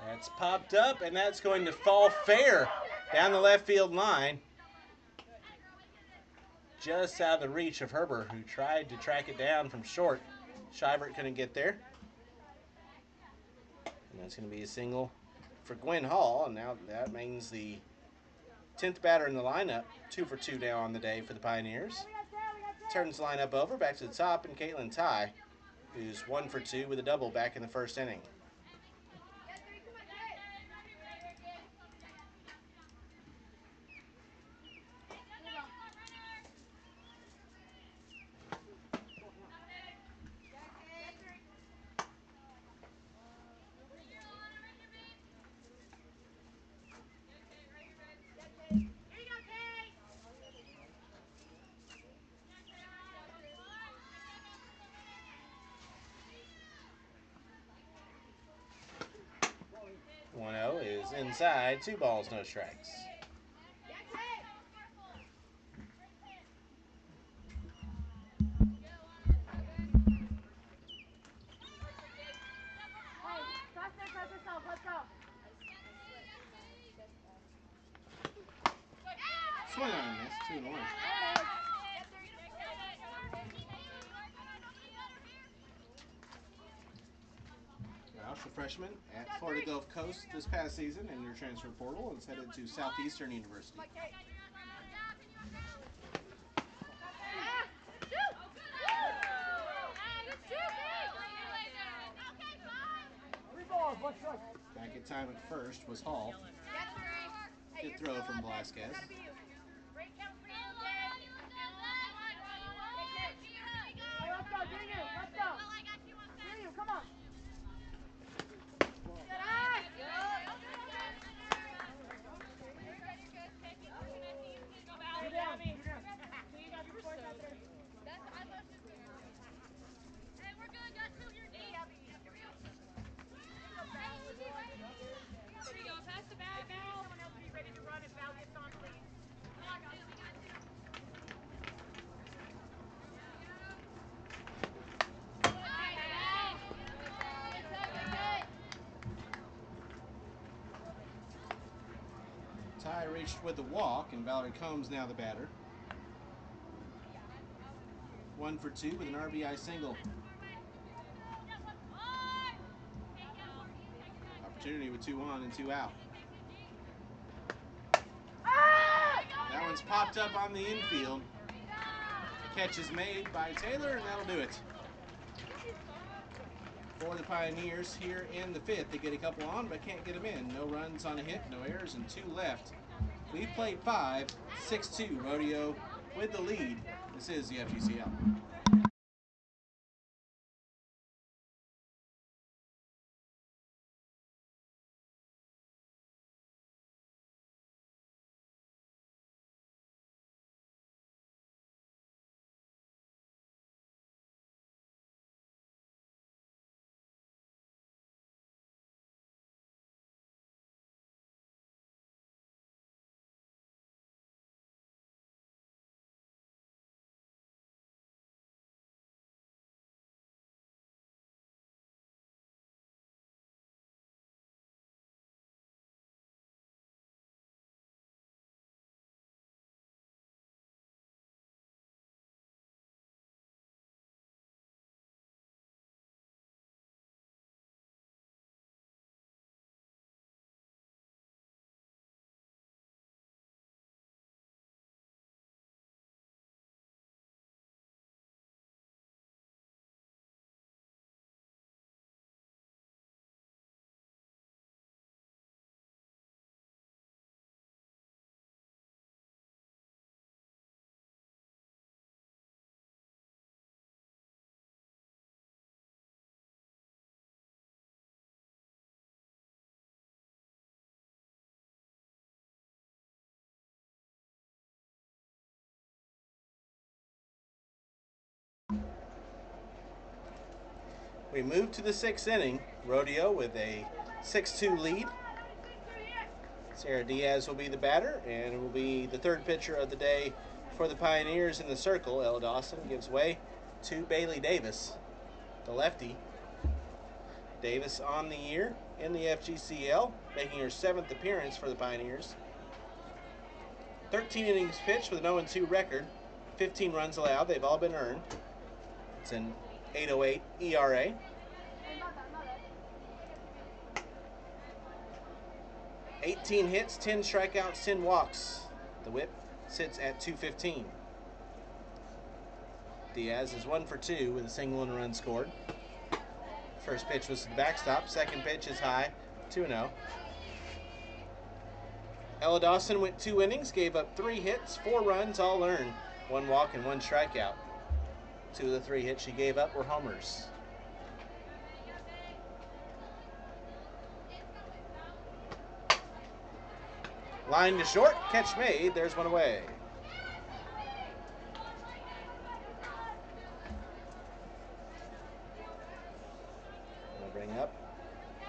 That's popped up, and that's going to fall fair down the left field line. Just out of the reach of Herber, who tried to track it down from short. Shivert couldn't get there. And that's going to be a single for Gwen Hall, and now that means the 10th batter in the lineup, 2 for 2 now on the day for the Pioneers. Turns the lineup over, back to the top, and Caitlin Ty, who's 1 for 2 with a double back in the first inning. is inside. 2 balls, no strikes. Swing on a miss, 2-1. Roush, a freshman at Florida Gulf Coast this past season in your transfer portal, and is headed to Southeastern University. Back at time at first was Hall. Good throw from Velasquez. Ty reached with the walk, and Valerie Combs now the batter. 1 for 2 with an RBI single. Opportunity with 2 on and 2 out. That one's popped up on the infield. Catch is made by Taylor, and that'll do it. For the Pioneers here in the 5th, they get a couple on, but can't get them in. No runs on a hit, no errors, and 2 left. We've played 5, 6-2. Rodeo with the lead. This is the FGCL. We move to the 6th inning. Rodeo with a 6-2 lead. Sarah Diaz will be the batter, and it will be the 3rd pitcher of the day for the Pioneers in the circle. Ella Dawson gives way to Bailey Davis, the lefty. Davis on the year in the FGCL, making her 7th appearance for the Pioneers. 13 innings pitched with an 0-2 record. 15 runs allowed. They've all been earned. It's an 8.08 ERA. "18 hits, 10 strikeouts, 10 walks. The whip sits at .215. Diaz is 1 for 2 with a single and a run scored. First pitch was to the backstop. Second pitch is high, 2-0. Ella Dawson went 2 innings, gave up 3 hits, 4 runs, all earned. 1 walk and 1 strikeout. 2 of the 3 hits she gave up were homers. Line to short, catch made, there's one away. We'll bring up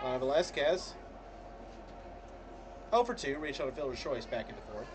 Velasquez. 0 for 2. Reach out a fielder's choice back into fourth.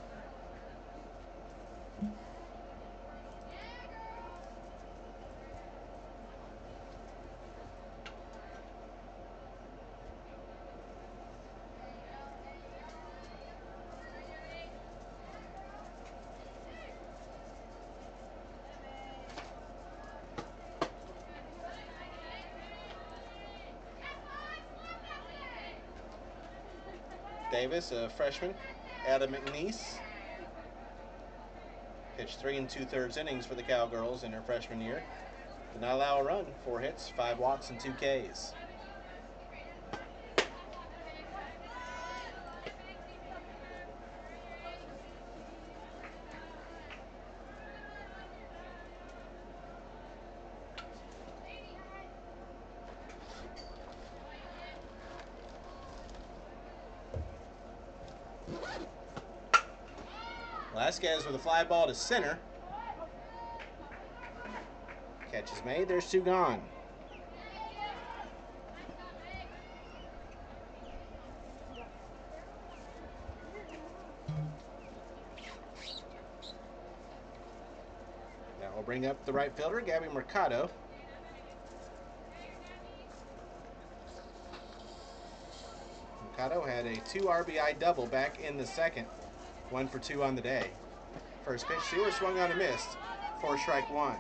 Davis, a freshman. Adam McNeese pitched 3 2/3 innings for the Cowgirls in her freshman year. Did not allow a run. 4 hits, 5 walks, and 2 Ks. Velasquez with a fly ball to center. Catch is made. There's 2 gone. Now we'll bring up the right fielder, Gabby Mercado. Mercado had a 2 RBI double back in the second. 1 for 2 on the day. First pitch to her, swung on and missed. 4 strike 1.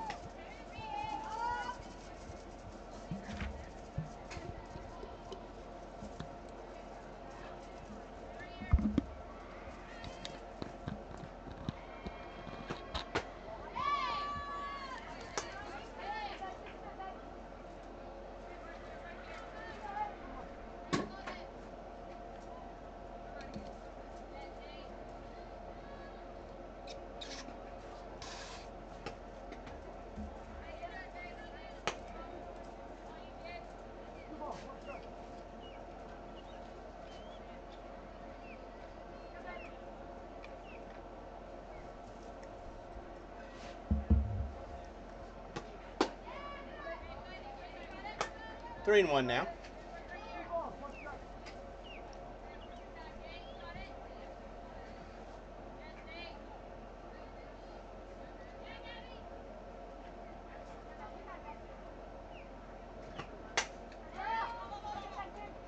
Three and 1 now.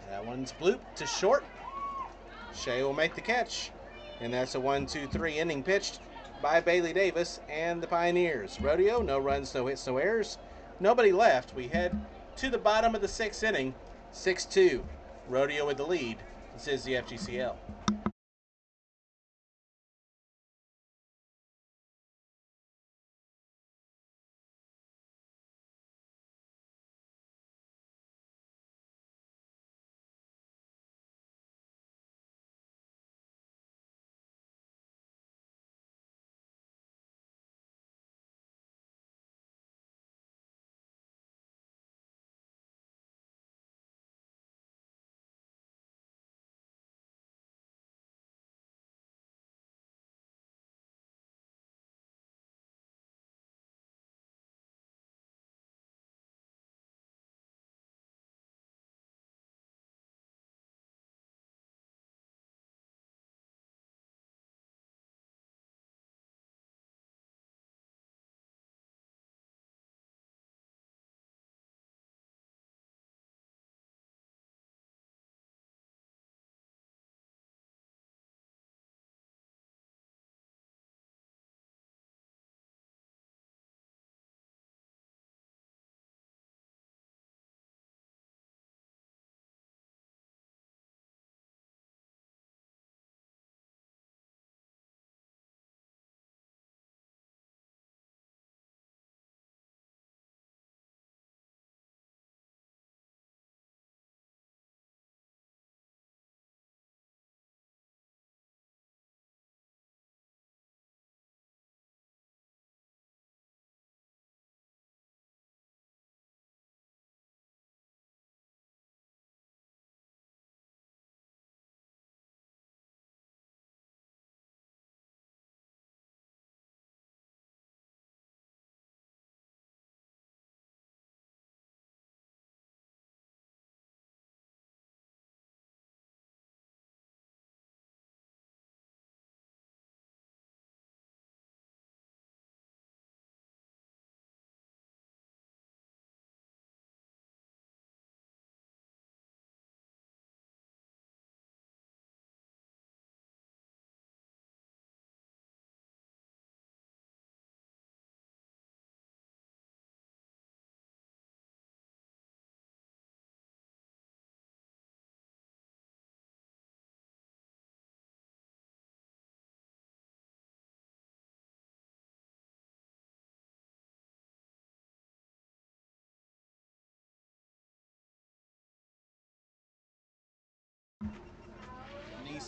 That one's blooped to short. Shea will make the catch. And that's a 1-2-3 inning pitched by Bailey Davis and the Pioneers. Rodeo, no runs, no hits, no errors. Nobody left. We head to the bottom of the 6th inning. 6-2. Rodeo with the lead. This is the FGCL.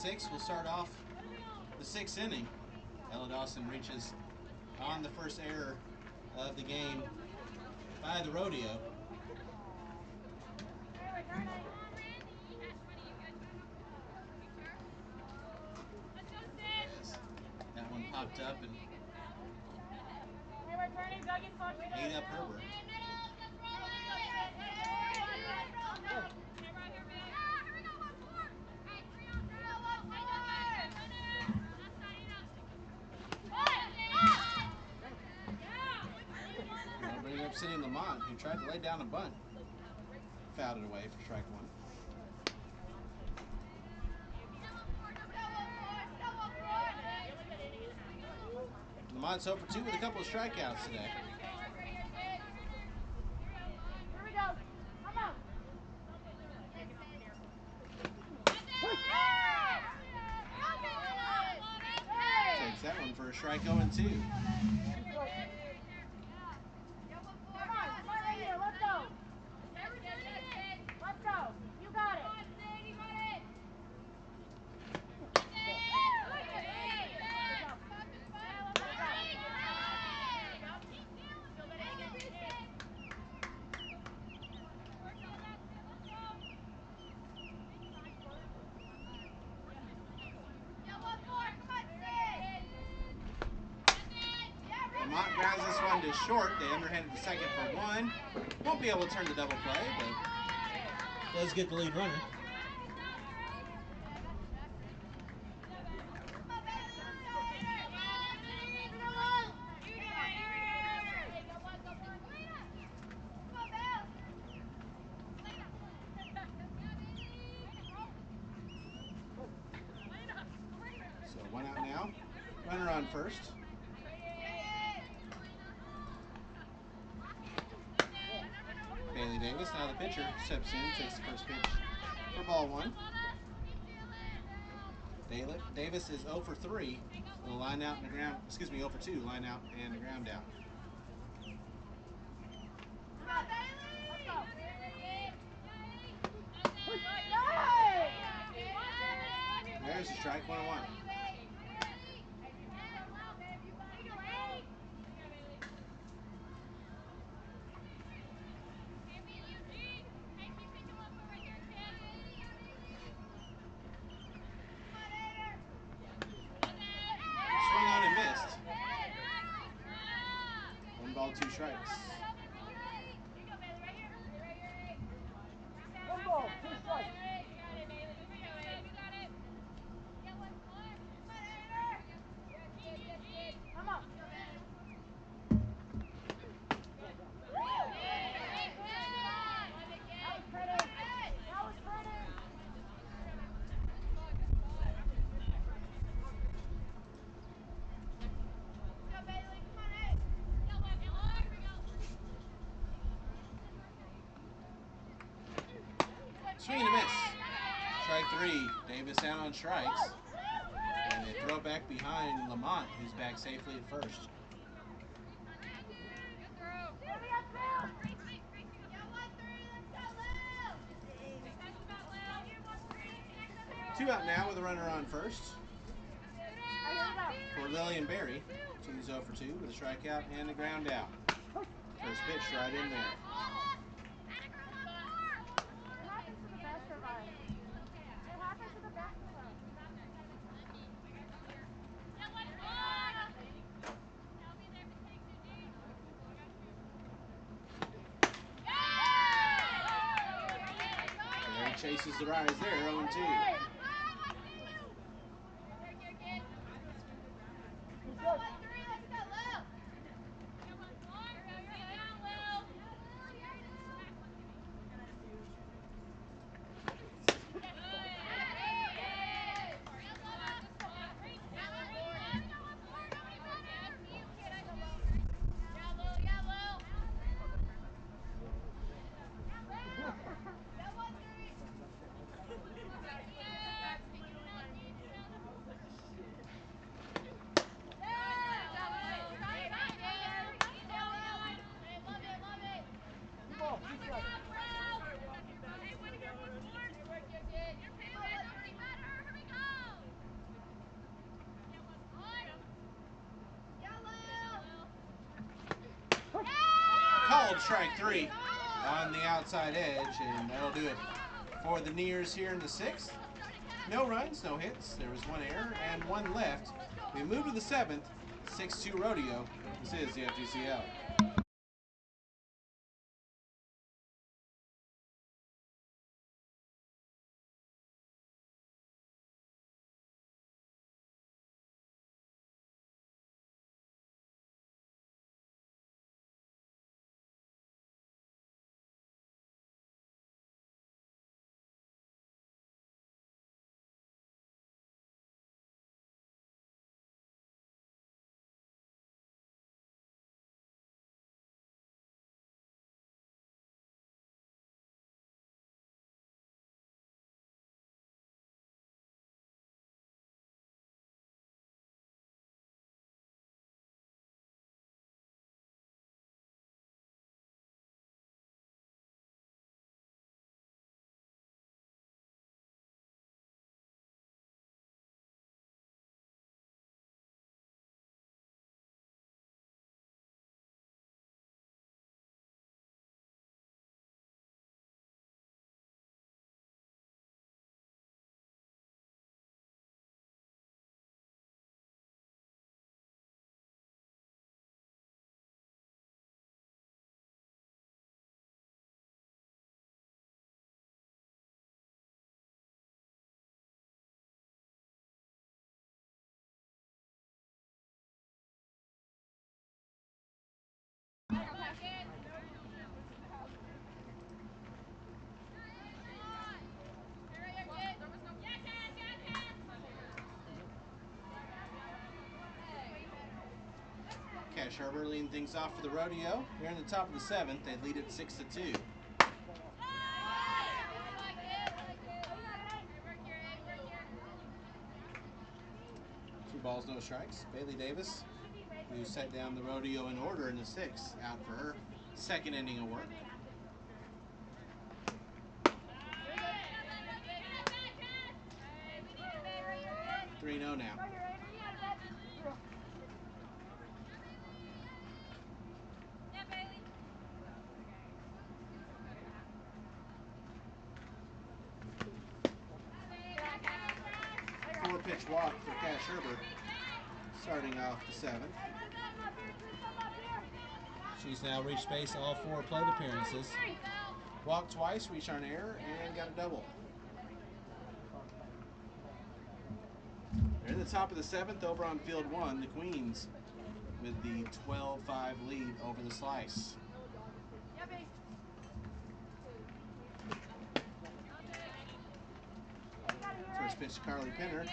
6 will start off the 6th inning. Ella Dawson reaches on the first error of the game by the Rodeo. Yes. That one popped up and ate up Herbert. That'll bring up Sidney Lamont, who tried to lay down a bunt. Fouled it away for strike 1. Lamont's 0 for 2 with a couple of strikeouts today. Takes that one for a strike 0 and 2. Lamont grounds this one to short. They underhanded the second for 1. Won't be able to turn the double play, but does get the lead runner. So 1 out now. Runner on first. Bailey Davis, now the pitcher, steps in, takes the first pitch for ball 1. Davis is 0 for 3 with a line out and a ground, 0 for 2, line out and a ground out. There's a strike, 1-1. Swung on and missed. 1 ball, 2 strikes. 1 ball, 2 strikes. Swing and a miss. Strike 3. Davis out on strikes. And they throw back behind Lamont, who's back safely at first. Two out now with a runner on first for Lillian Berry. She's 0 for 2 with a strikeout and a ground out. First pitch right in there. Berry chases the rise there, 0 and 2. Called strike 3 on the outside edge, and that'll do it for the Nears here in the 6th. No runs, no hits. There was one error and one left. We move to the 7th, 6-2 Rodeo. This is the FGCL. Cash Harbor leading things off for the Rodeo. Here in the top of the 7th, they lead it 6-2. 2 balls, no strikes. Bailey Davis, who set down the Rodeo in order in the 6th, out for her second inning of work. 3-0 now. Four-pitch walk for Cash Herbert, starting off the 7th. She's now reached base all 4 plate appearances. Walked twice, reached on error, and got a double. They're in the top of the 7th over on field 1, the Queens, with the 12-5 lead over the Slice. First pitch to Carly Penner,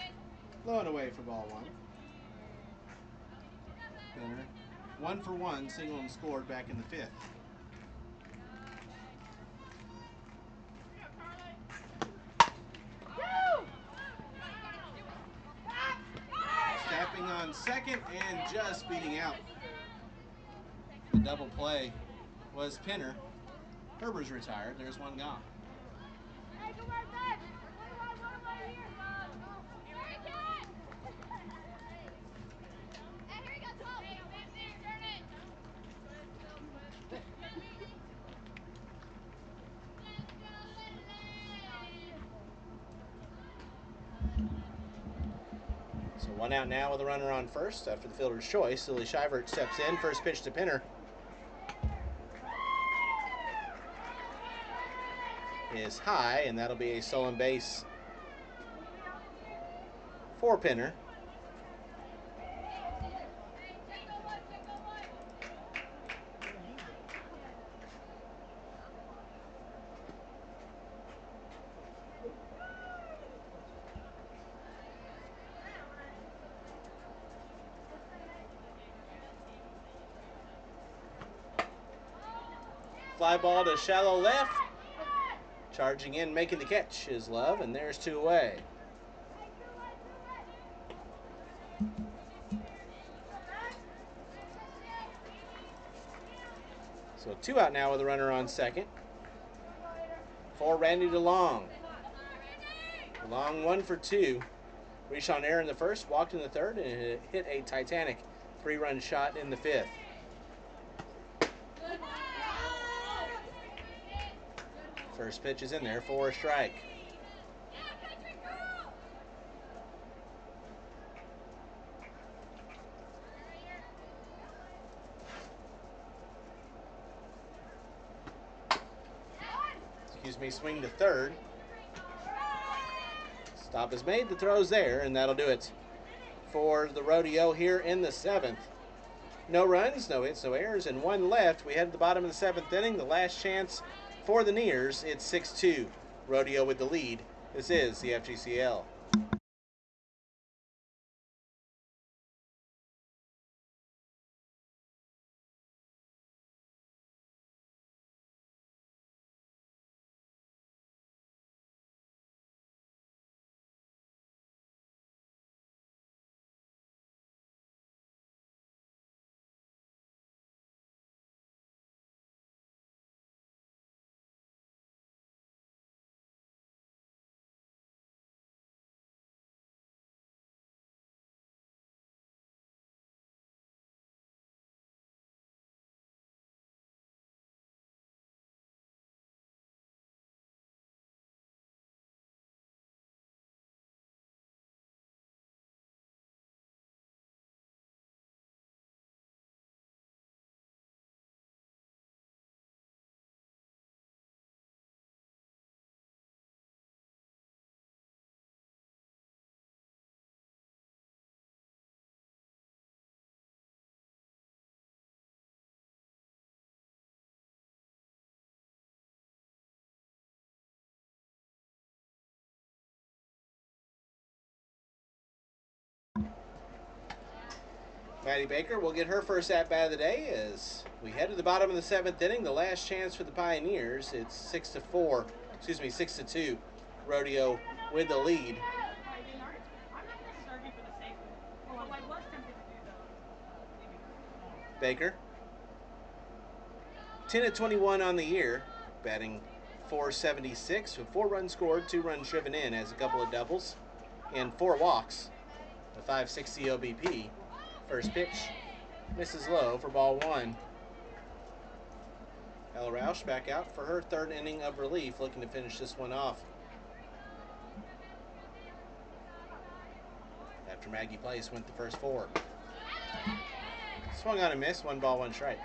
low and away for ball 1. Penner, 1 for 1, single and scored back in the 5th. Stepping on second and just beating out. The double play was Penner. Herbert's retired. There's one gone. So 1 out now with a runner on first after the fielder's choice. Lily Shivert steps in. First pitch to Penner is high, and that'll be a stolen base for Penner. Fly ball to shallow left. Charging in, making the catch is Love, and there's 2 away. So 2 out now with a runner on second for Randy DeLong. DeLong 1 for 2. Reached on air in the first, walked in the 3rd, and hit a titanic 3-run shot in the 5th. First pitch is in there for a strike. Excuse me, swing to third. Stop is made, the throw's there, and that'll do it for the Rodeo here in the 7th. No runs, no hits, no errors, and one left. We head to the bottom of the 7th inning. The last chance for the Nears. It's 6-2. Rodeo with the lead. This is the FGCL. Maddie Baker will get her first at-bat of the day as we head to the bottom of the 7th inning. The last chance for the Pioneers. It's 6-2. Rodeo with the lead. Baker, 10-21 on the year, batting .476 with 4 runs scored, 2 runs driven in, has a couple of doubles, and 4 walks, a .560 OBP. First pitch misses low for ball 1. Ella Roush back out for her 3rd inning of relief, looking to finish this one off. After Maggie Place went the first 4. Swung on a miss, 1 ball, 1 strike.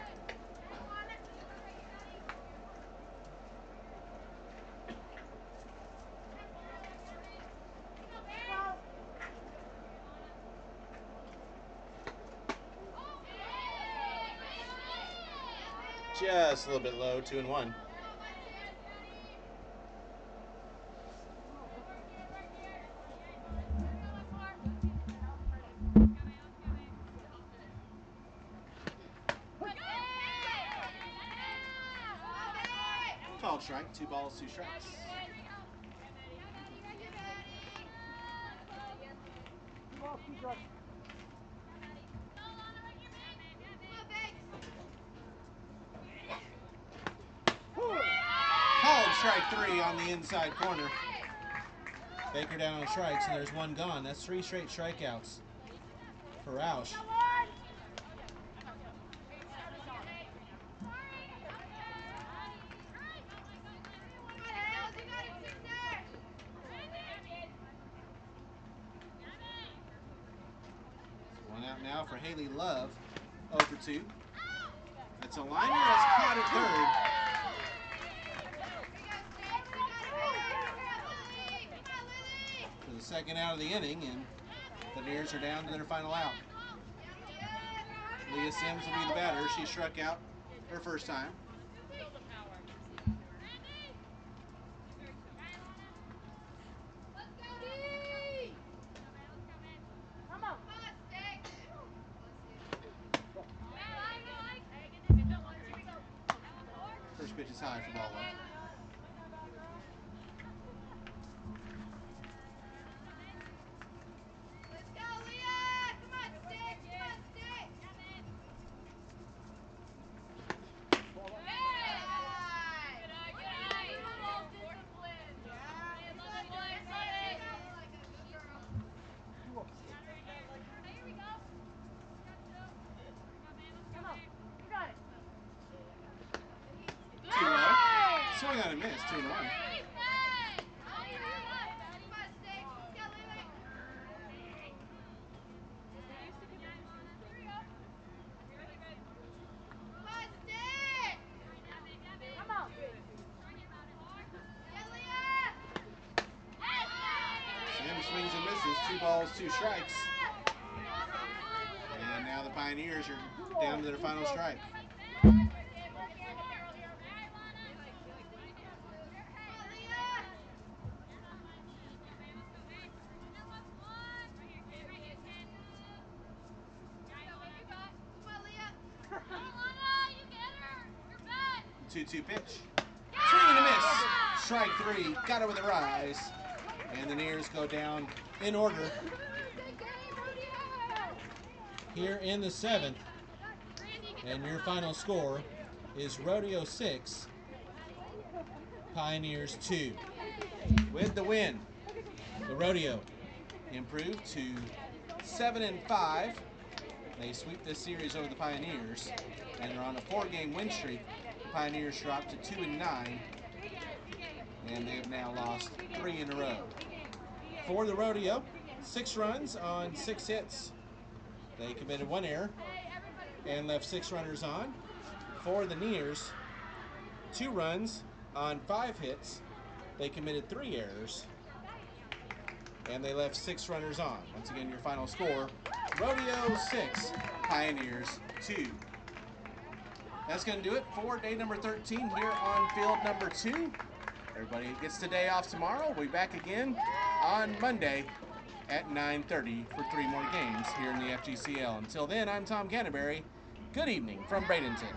Just a little bit low, 2-1. Called strike, 2 balls, 2 strikes. Called strike 3 on the inside corner. Baker down on strikes, and there's 1 gone. That's 3 straight strikeouts for Roush. One out now for Haley Love, 0 for 2. That's a liner that's caught at third. For the 2nd out of the inning, and the Nears are down to their final out. Leah Sims will be the batter. She struck out her first time. First pitch is high for ball 1. swing on a miss, 2-1. Sam swings and misses, 2 balls, 2 strikes. And now the Pioneers are down to their final strike. The 2-2 pitch. Swing and a miss. Strike 3. Got it with a rise. And the Nears go down in order here in the 7th. And your final score is Rodeo 6, Pioneers 2. With the win, the Rodeo improved to 7-5. They sweep this series over the Pioneers, and they're on a 4-game win streak. The Pioneers dropped to 2-9, and they have now lost 3 in a row. For the Rodeo, 6 runs on 6 hits. They committed 1 error and left 6 runners on. For the Nears, 2 runs on 5 hits. They committed 3 errors and they left 6 runners on. Once again, your final score, Rodeo 6, Pioneers 2. That's going to do it for day number 13 here on field number 2. Everybody gets the day off tomorrow. We'll be back again on Monday at 9:30 for 3 more games here in the FGCL. Until then, I'm Tom Canterbury. Good evening from Bradenton.